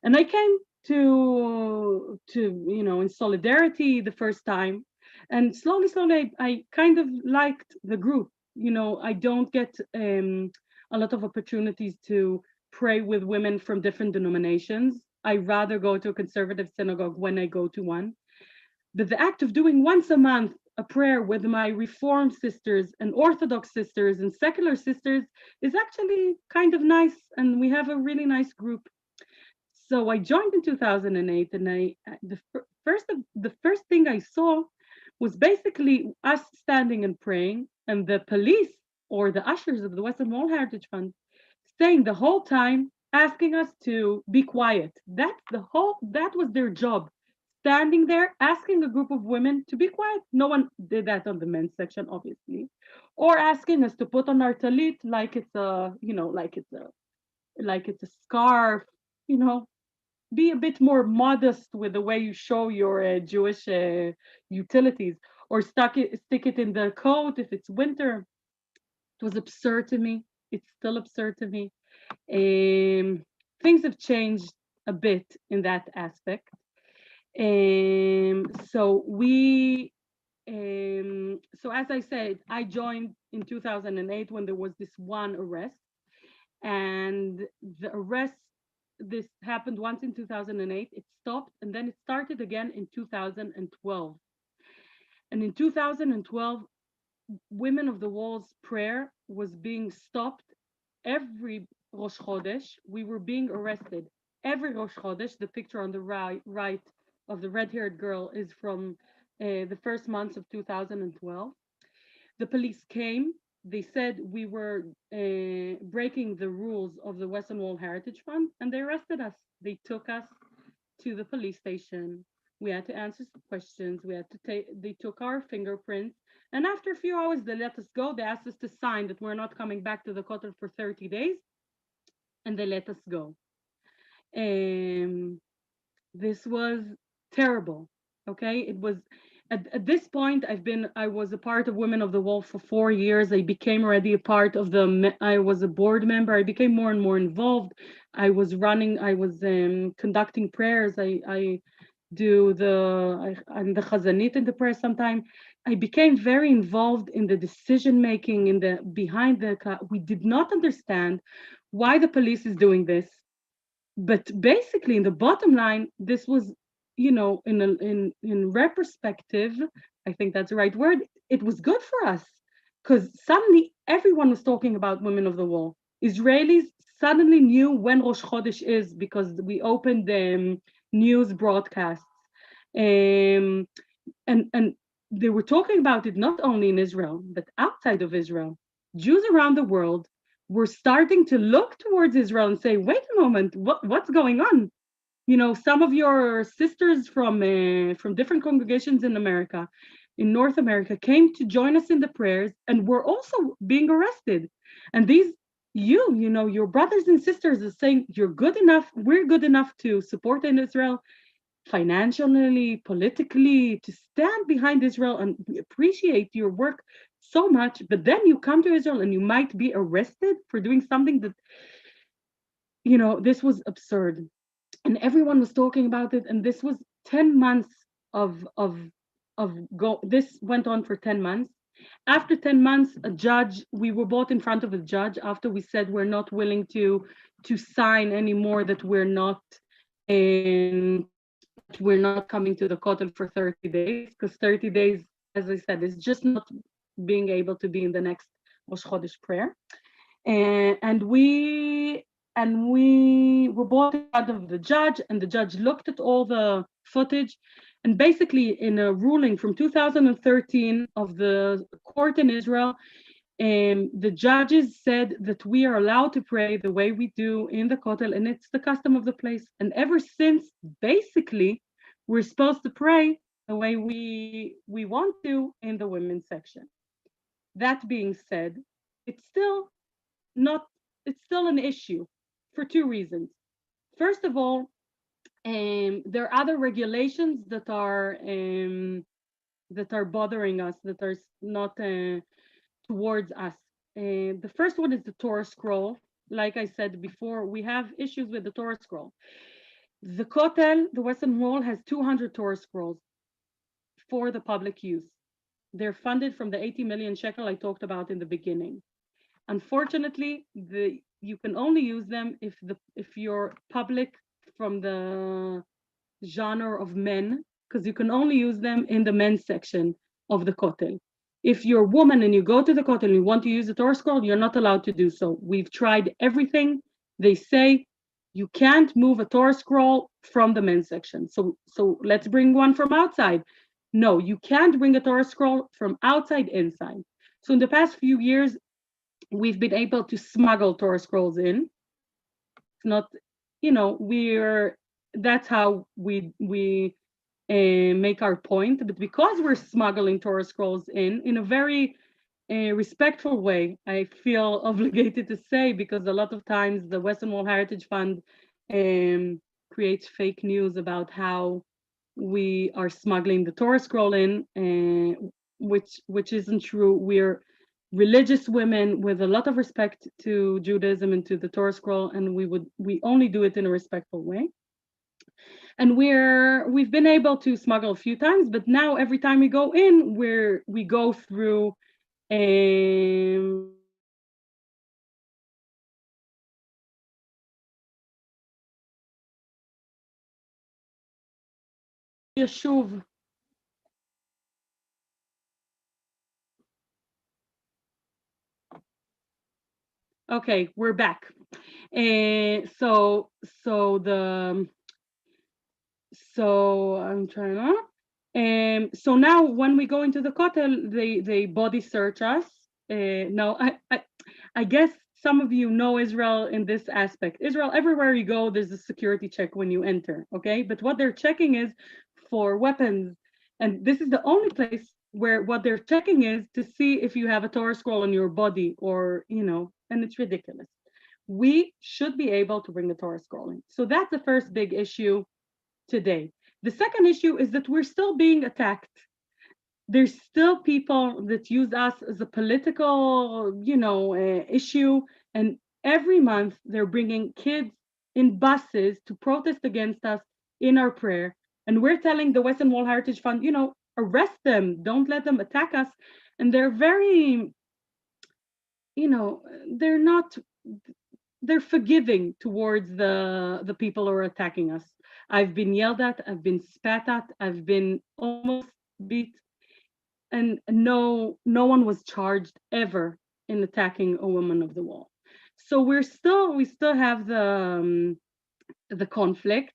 S3: And I came to in solidarity the first time, and slowly, I kind of liked the group. I don't get a lot of opportunities to pray with women from different denominations. I rather go to a conservative synagogue when I go to one. But the act of doing once a month a prayer with my Reformed sisters and Orthodox sisters and secular sisters is actually kind of nice, and we have a really nice group. So I joined in 2008, and the first thing I saw was basically us standing and praying, and the police or the ushers of the Western Wall Heritage Fund staying the whole time asking us to be quiet. That was their job, standing there asking a group of women to be quiet. No one did that on the men's section, obviously, or asking us to put on our talit like it's a scarf, you know. Be a bit more modest with the way you show your Jewish utilities, or stick it in the coat if it's winter. It was absurd to me. It's still absurd to me. Things have changed a bit in that aspect. So as I said, I joined in 2008 when there was this one arrest, and the arrest, this happened once in 2008. It stopped, and then it started again in 2012. And in 2012, Women of the Wall's prayer was being stopped every Rosh Chodesh. We were being arrested every Rosh Chodesh. The picture on the right of the red-haired girl is from the first months of 2012. The police came. They said we were breaking the rules of the Western Wall Heritage Fund, and they arrested us. They took us to the police station. We had to answer some questions. They took our fingerprints, and after a few hours, they let us go. They asked us to sign that we're not coming back to the Kotel for 30 days, and they let us go. This was terrible. Okay, it was. At this point, I was a part of Women of the Wall for 4 years. I became already a part of I was a board member. I became more and more involved. I was conducting prayers. I'm the chazanit in the prayer sometime. I became very involved in the decision making, we did not understand why the police is doing this. But basically, in the bottom line, this was, in retrospective, I think that's the right word, it was good for us, because suddenly everyone was talking about Women of the Wall. Israelis suddenly knew when Rosh Chodesh is because we opened news broadcasts. And they were talking about it not only in Israel, but outside of Israel. Jews around the world were starting to look towards Israel and say, wait a moment, what's going on? Some of your sisters from different congregations in America, in North America, came to join us in the prayers and were also being arrested. And your brothers and sisters are saying, you're good enough, we're good enough to support in Israel financially, politically, to stand behind Israel, and we appreciate your work so much. But then you come to Israel and you might be arrested for doing something that, this was absurd. And everyone was talking about it, and this was 10 months this went on for 10 months. After 10 months, we were brought in front of a judge after we said we're not willing to sign anymore, that we're not coming to the Kotel for 30 days, because 30 days, as I said, is just not being able to be in the next Rosh Chodesh prayer. And we were brought in front of the judge, and the judge looked at all the footage, and basically in a ruling from 2013 of the court in Israel, the judges said that we are allowed to pray the way we do in the Kotel, and it's the custom of the place. And ever since, basically, we're supposed to pray the way we want to in the women's section. That being said, it's still an issue for two reasons. First of all, there are other regulations that are bothering us, that are not towards us. The first one is the Torah scroll. Like I said before, we have issues with the Torah scroll. The Kotel, the Western Wall, has 200 Torah scrolls for the public use. They're funded from the 80 million shekel I talked about in the beginning. Unfortunately, you can only use them if you're public from the genre of men, because you can only use them in the men's section of the Kotel. If you're a woman and you go to the Kotel and you want to use the Torah scroll, you're not allowed to do so. We've tried everything. They say you can't move a Torah scroll from the men's section. So let's bring one from outside. No, you can't bring a Torah scroll from outside inside. So in the past few years, we've been able to smuggle Torah scrolls in. It's not, that's how we make our point. But because we're smuggling Torah scrolls in a very respectful way, I feel obligated to say, because a lot of times the Western Wall Heritage Fund creates fake news about how we are smuggling the Torah scroll in, which isn't true. We're religious women with a lot of respect to Judaism and to the Torah scroll, and we only do it in a respectful way. And we've been able to smuggle a few times, but now every time we go in, we go through Yeshuv. Okay, we're back. So I'm trying to. So now when we go into the Kotel, they body search us. Now I guess some of you know Israel in this aspect. Israel, everywhere you go, there's a security check when you enter. Okay, but what they're checking is for weapons, and this is the only place where what they're checking is to see if you have a Torah scroll on your body, or and it's ridiculous. We should be able to bring the Torah scroll in. So that's the first big issue today. The second issue is that we're still being attacked. There's still people that use us as a political, issue. And every month they're bringing kids in buses to protest against us in our prayer. And we're telling the Western Wall Heritage Fund, arrest them, don't let them attack us. And they're very, they're forgiving towards the people who are attacking us. I've been yelled at, I've been spat at, I've been almost beat, and no one was charged ever in attacking a woman of the wall. So we still have the conflict.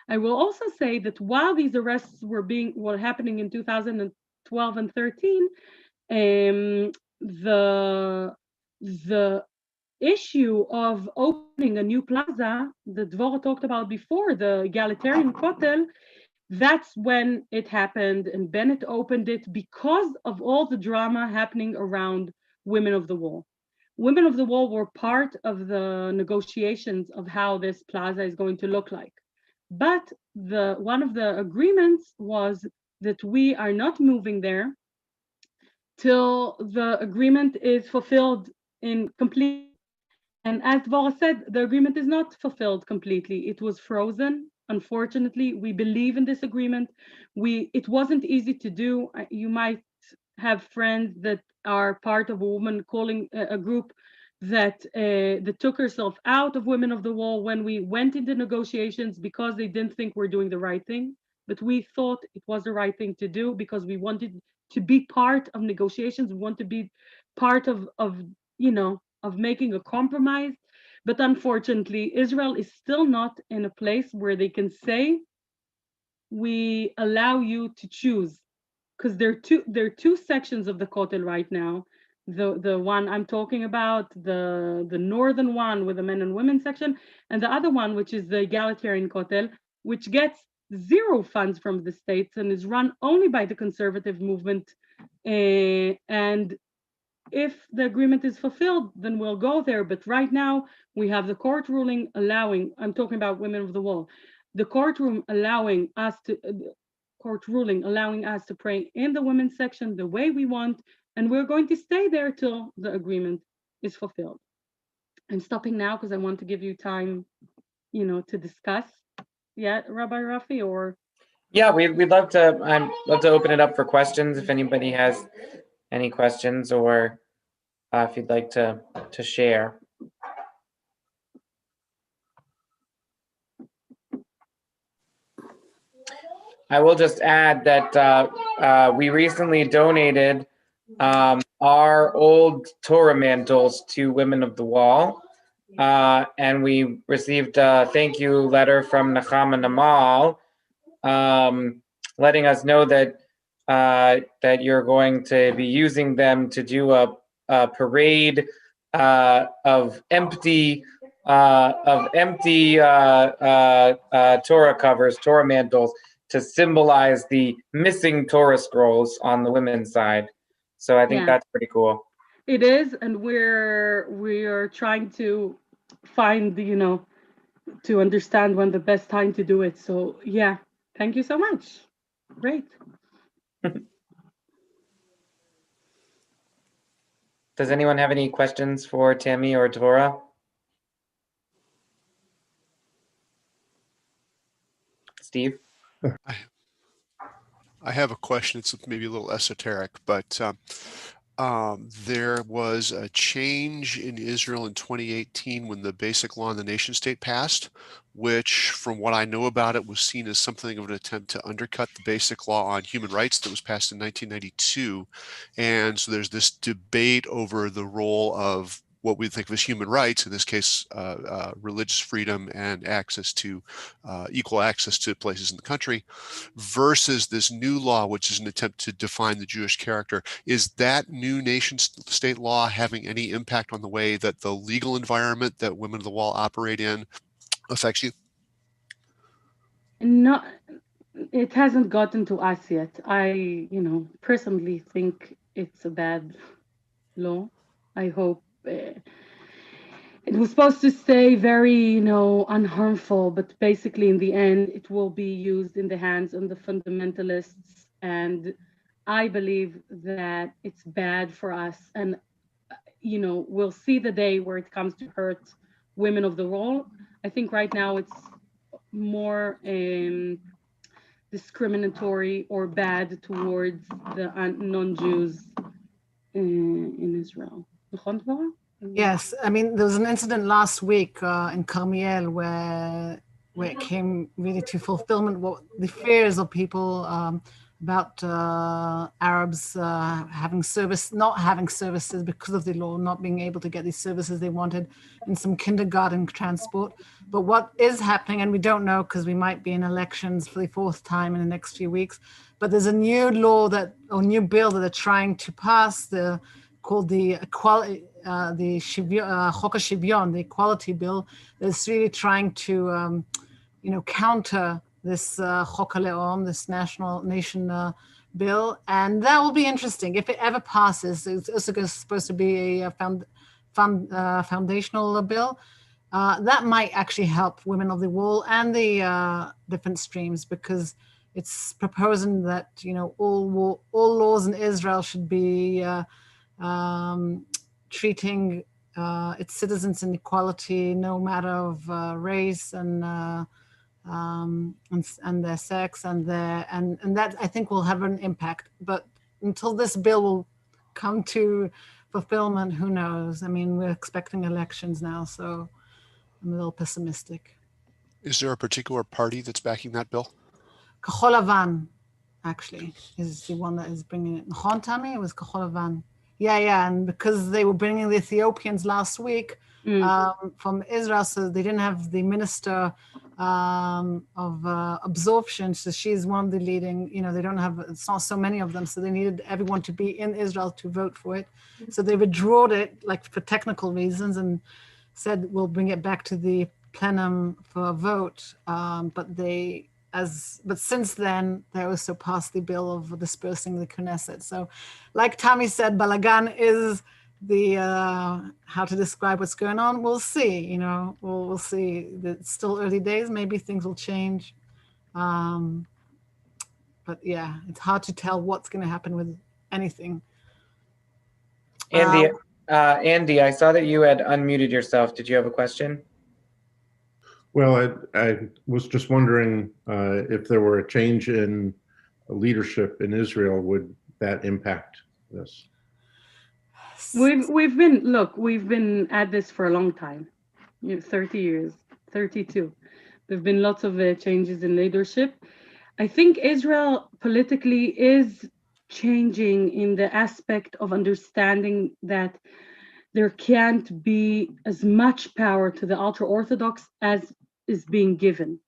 S3: I will also say that while these arrests were happening in 2012 and 13, the issue of opening a new plaza that Dvorah talked about before, the egalitarian Kotel, that's when it happened, and Bennett opened it because of all the drama happening around Women of the Wall. Women of the Wall were part of the negotiations of how this plaza is going to look like. But one of the agreements was that we are not moving there till the agreement is fulfilled in complete. And as Dvorah said, the agreement is not fulfilled completely. It was frozen. Unfortunately, we believe in this agreement. It wasn't easy to do. You might have friends that are part of a woman calling a group that took herself out of Women of the Wall when we went into negotiations because they didn't think we're doing the right thing. But we thought it was the right thing to do because we wanted to be part of negotiations. We want to be part of making a compromise. But unfortunately, Israel is still not in a place where they can say, we allow you to choose, because there are two sections of the Kotel right now. The one I'm talking about, the northern one with the men and women section, and the other one, which is the egalitarian Kotel, which gets zero funds from the states and is run only by the conservative movement. And if the agreement is fulfilled, then we'll go there. But right now, we have the court ruling allowing, I'm talking about Women of the Wall, the court ruling allowing us to pray in the women's section the way we want, and we're going to stay there till the agreement is fulfilled. I'm stopping now because I want to give you time, to discuss. Yeah, Rabbi Rafi, or?
S2: Yeah, we'd love to. I'd love to open it up for questions if anybody has any questions, or if you'd like to share. I will just add that we recently donated our old Torah mantles to Women of the Wall, and we received a thank you letter from Nechama Namal, letting us know that that you're going to be using them to do a parade of empty Torah covers, Torah mantles, to symbolize the missing Torah scrolls on the women's side. So I think that's pretty cool.
S3: It is, and we're trying to find, to understand when the best time to do it. So yeah, thank you so much. Great.
S2: Does anyone have any questions for Tammy or Dvorah? Steve?
S4: I have a question. It's maybe a little esoteric, but there was a change in Israel in 2018 when the Basic Law on the Nation State passed, which, from what I know about it, was seen as something of an attempt to undercut the Basic Law on Human Rights that was passed in 1992. And so there's this debate over the role of what we think of as human rights, in this case, religious freedom and access to equal access to places in the country, versus this new law, which is an attempt to define the Jewish character. Is that new nation state law having any impact on the way that the legal environment that Women of the Wall operate in affects you?
S3: No, it hasn't gotten to us yet. I, personally think it's a bad law. I hope it was supposed to stay very, unharmful, but basically in the end, it will be used in the hands of the fundamentalists. And I believe that it's bad for us. And, we'll see the day where it comes to hurt Women of the Wall. I think right now it's more discriminatory or bad towards the non-Jews in Israel.
S1: Yes, I mean, there was an incident last week in Carmiel where it came really to fulfillment what the fears of people about Arabs not having services because of the law, not being able to get these services they wanted in some kindergarten transport. But what is happening, and we don't know because we might be in elections for the fourth time in the next few weeks, but there's a new law new bill that they're trying to pass, called the equality, the Chok HaShivyon, the equality bill, that's really trying to, counter this Chok HaLeom, this nation bill, and that will be interesting if it ever passes. It's also supposed to be a foundational bill. That might actually help Women of the Wall and the different streams, because it's proposing that all laws in Israel should be treating its citizens in equality, no matter of race and their sex, and that I think will have an impact. But until this bill will come to fulfillment, who knows? I mean, we're expecting elections now, so I'm a little pessimistic.
S4: Is there a particular party that's backing that bill?
S1: Kachol Lavan, actually, is the one that is bringing it. Nachon, Tammy? It was Kachol Lavan. Yeah, and because they were bringing the Ethiopians last week from Israel, so they didn't have the minister of absorption. So she's one of the leading, they don't have, it's not so many of them, so they needed everyone to be in Israel to vote for it. So they withdrew it, like for technical reasons, and said we'll bring it back to the plenum for a vote. But since then, they also passed the bill of dispersing the Knesset. So like Tammy said, Balagan is the, how to describe what's going on. We'll see, we'll see. It's still early days, maybe things will change. But yeah, it's hard to tell what's going to happen with anything.
S2: Andy, I saw that you had unmuted yourself. Did you have a question?
S5: Well, I was just wondering if there were a change in leadership in Israel, would that impact this?
S3: We've been at this for a long time, 30 years, 32. There've been lots of changes in leadership. I think Israel politically is changing in the aspect of understanding that there can't be as much power to the ultra-Orthodox as is being given.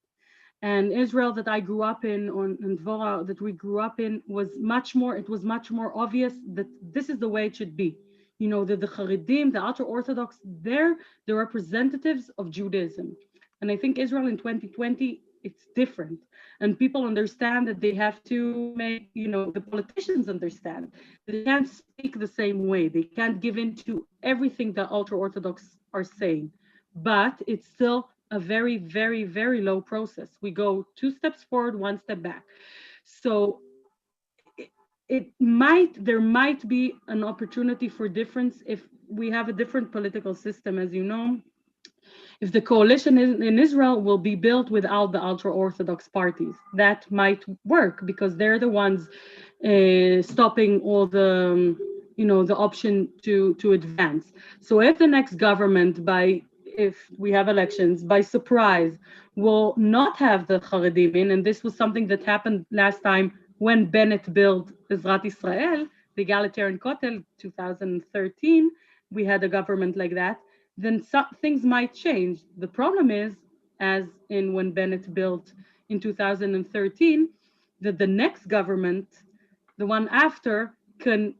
S3: And Israel that I grew up in, and Dvorah that we grew up in, was much more obvious that this is the way it should be. That the Haredim, the ultra-Orthodox, they're the representatives of Judaism. And I think Israel in 2020, it's different. And people understand that they have to make, the politicians understand that they can't speak the same way. They can't give in to everything that ultra-Orthodox are saying. But it's still a very, very, very low process. We go 2 steps forward, 1 step back. So there might be an opportunity for difference if we have a different political system, as you know. If the coalition in Israel will be built without the ultra-Orthodox parties, that might work because they're the ones stopping all the, the option to advance. So if the next government, if we have elections, by surprise, will not have the Haredim in, and this was something that happened last time when Bennett built Ezrat Israel, the egalitarian Kotel, 2013, we had a government like that, then things might change. The problem is, as in when Bennett built in 2013, that the next government, the one after, can,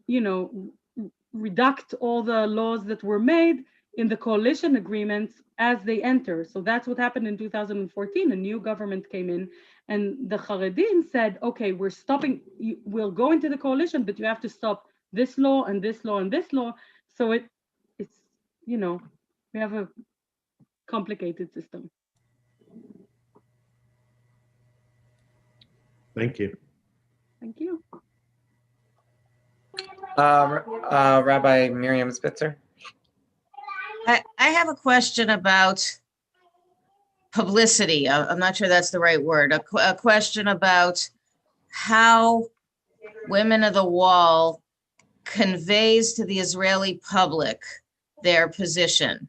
S3: redact all the laws that were made in the coalition agreements as they enter. So that's what happened in 2014. A new government came in and the Haredim said, okay, we're stopping, we'll go into the coalition, but you have to stop this law and this law and this law. So it's, we have a complicated system.
S5: Thank you.
S3: Thank you.
S2: Rabbi Miriam Spitzer.
S6: I have a question about publicity. I'm not sure that's the right word. A question about how Women of the Wall conveys to the Israeli public their position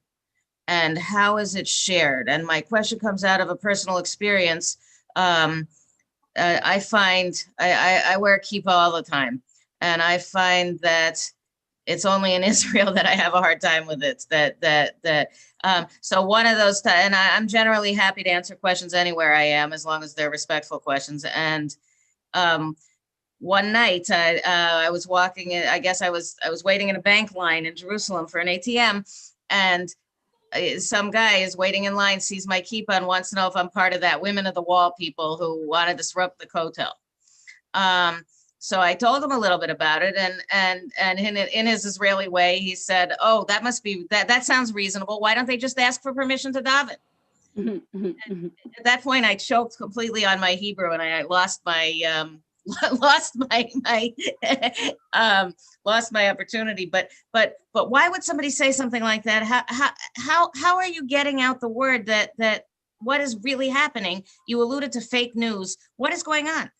S6: and how is it shared. And my question comes out of a personal experience. I find I wear a kippah all the time, and I find that it's only in Israel that I have a hard time with it. So one of those, and I'm generally happy to answer questions anywhere I am, as long as they're respectful questions. And one night I was walking in, I guess I was waiting in a bank line in Jerusalem for an ATM, and some guy is waiting in line, sees my kippah and wants to know if I'm part of that Women of the Wall people who want to disrupt the Kotel. So I told him a little bit about it, and in his Israeli way, he said, "Oh, that must be that sounds reasonable. Why don't they just ask for permission to daven?" At that point, I choked completely on my Hebrew, and I lost my lost my opportunity. But why would somebody say something like that? How are you getting out the word that what is really happening? You alluded to fake news. What is going on?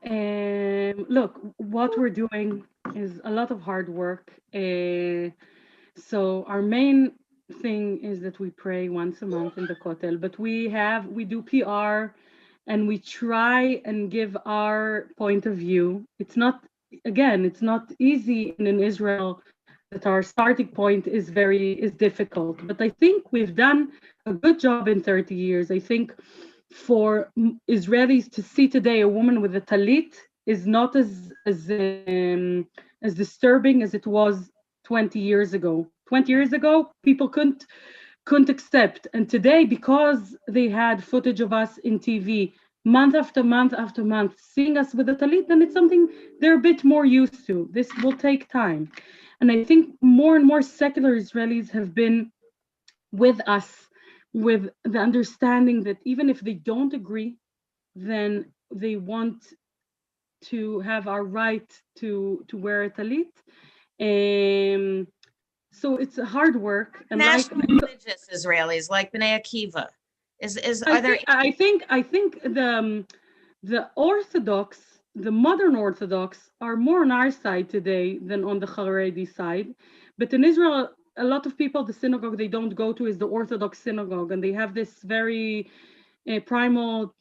S3: Look, what we're doing is a lot of hard work. So our main thing is that we pray once a month in the Kotel, but we do PR and we try and give our point of view. It's not easy in Israel that our starting point is difficult, but I think we've done a good job in 30 years. I think for Israelis to see today a woman with a talit is not as disturbing as it was 20 years ago. 20 years ago, people couldn't accept, and today, because they had footage of us in TV month after month after month, seeing us with a talit, then it's something they're a bit more used to. This will take time, and I think more and more secular Israelis have been with us, with the understanding that even if they don't agree, then they want to have our right to wear a talit. So it's a hard work. And
S6: National religious Israelis like Bnei Akiva.
S3: I think the Orthodox, the modern Orthodox, are more on our side today than on the Haredi side. But in Israel, a lot of people, the synagogue they don't go to is the Orthodox synagogue, and they have this very primal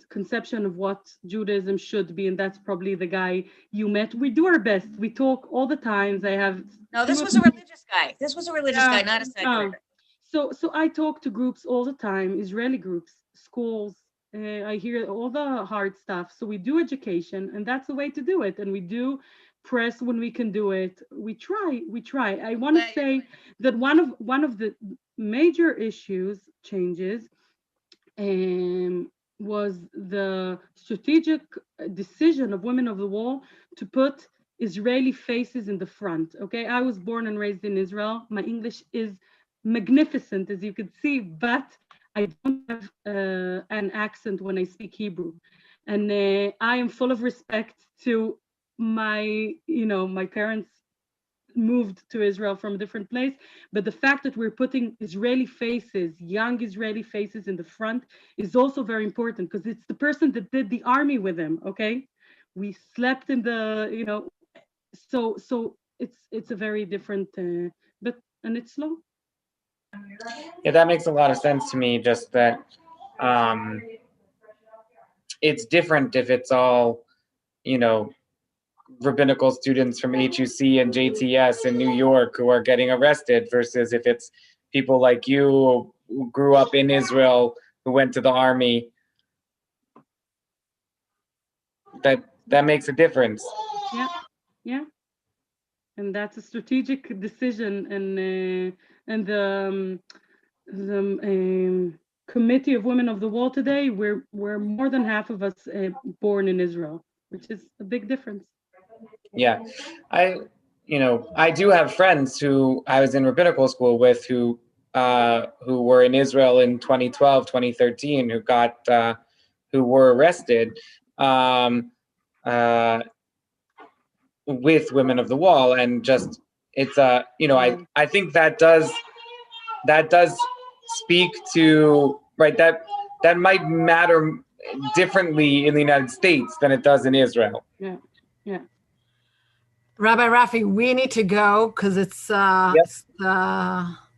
S3: conception of what Judaism should be, and that's probably the guy you met. We do our best. We talk all the time.
S6: This was a religious guy. This was a religious guy, not a secular.
S3: So I talk to groups all the time, Israeli groups, schools. I hear all the hard stuff. So we do education, and that's the way to do it. And we do press when we can do it. We try. I want to say that one of the major changes was the strategic decision of Women of the Wall to put Israeli faces in the front. Okay, I was born and raised in Israel. My English is magnificent, as you can see, but I don't have an accent when I speak Hebrew. And I am full of respect to my parents moved to Israel from a different place, but the fact that we're putting Israeli faces, young Israeli faces in the front is also very important, because it's the person that did the army with them. Okay, we slept in the, so it's a very different, and it's slow.
S2: Yeah, that makes a lot of sense to me. Just that it's different if it's all, rabbinical students from HUC and JTS in New York who are getting arrested, versus if it's people like you who grew up in Israel, who went to the army. That makes a difference.
S3: Yeah. And that's a strategic decision, and the Committee of Women of the Wall today, we're more than half of us born in Israel, which is a big difference.
S2: Yeah, I do have friends who I was in rabbinical school with who were in Israel in 2012, 2013, who were arrested with Women of the Wall, and just it's I think that does speak to, right, that might matter differently in the United States than it does in Israel.
S3: Yeah.
S1: Rabbi Rafi, we need to go because it's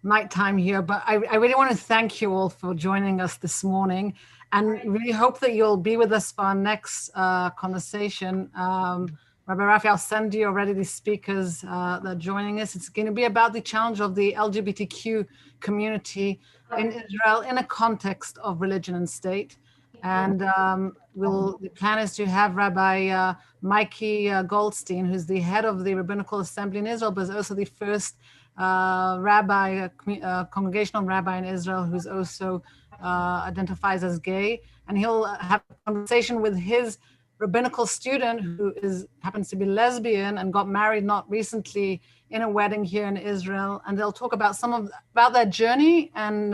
S1: nighttime here, but I really want to thank you all for joining us this morning, and really hope that you'll be with us for our next conversation. Rabbi Rafi, I'll send you already the speakers that are joining us. It's going to be about the challenge of the LGBTQ community in Israel in a context of religion and state. And the plan is to have Rabbi Mikey Goldstein, who's the head of the Rabbinical Assembly in Israel, but is also the first congregational rabbi in Israel who's also identifies as gay. And he'll have a conversation with his rabbinical student who happens to be lesbian and got married not recently in a wedding here in Israel. And they'll talk about about their journey and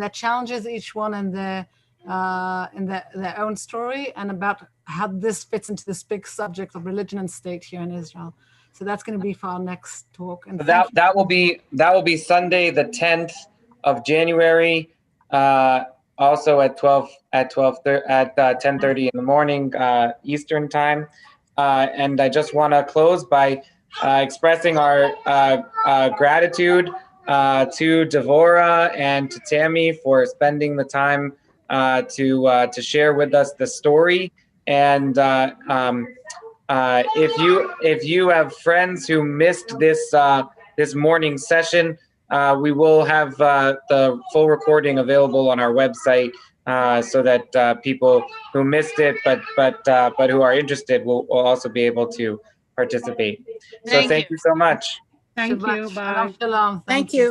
S1: their challenges, each one in their own story, and about how this fits into this big subject of religion and state here in Israel. So that's going to be for our next talk. And that
S2: will be Sunday, the 10th of January, also at 10:30 in the morning Eastern time. And I just want to close by expressing our gratitude to Devorah and to Tammy for spending the time to share with us the story. And if you have friends who missed this morning session, we will have the full recording available on our website so that people who missed it but who are interested will also be able to participate. So thank you so much.
S3: Thank you.
S1: Shabbat
S3: Bye.
S1: shalom.
S7: Thank you.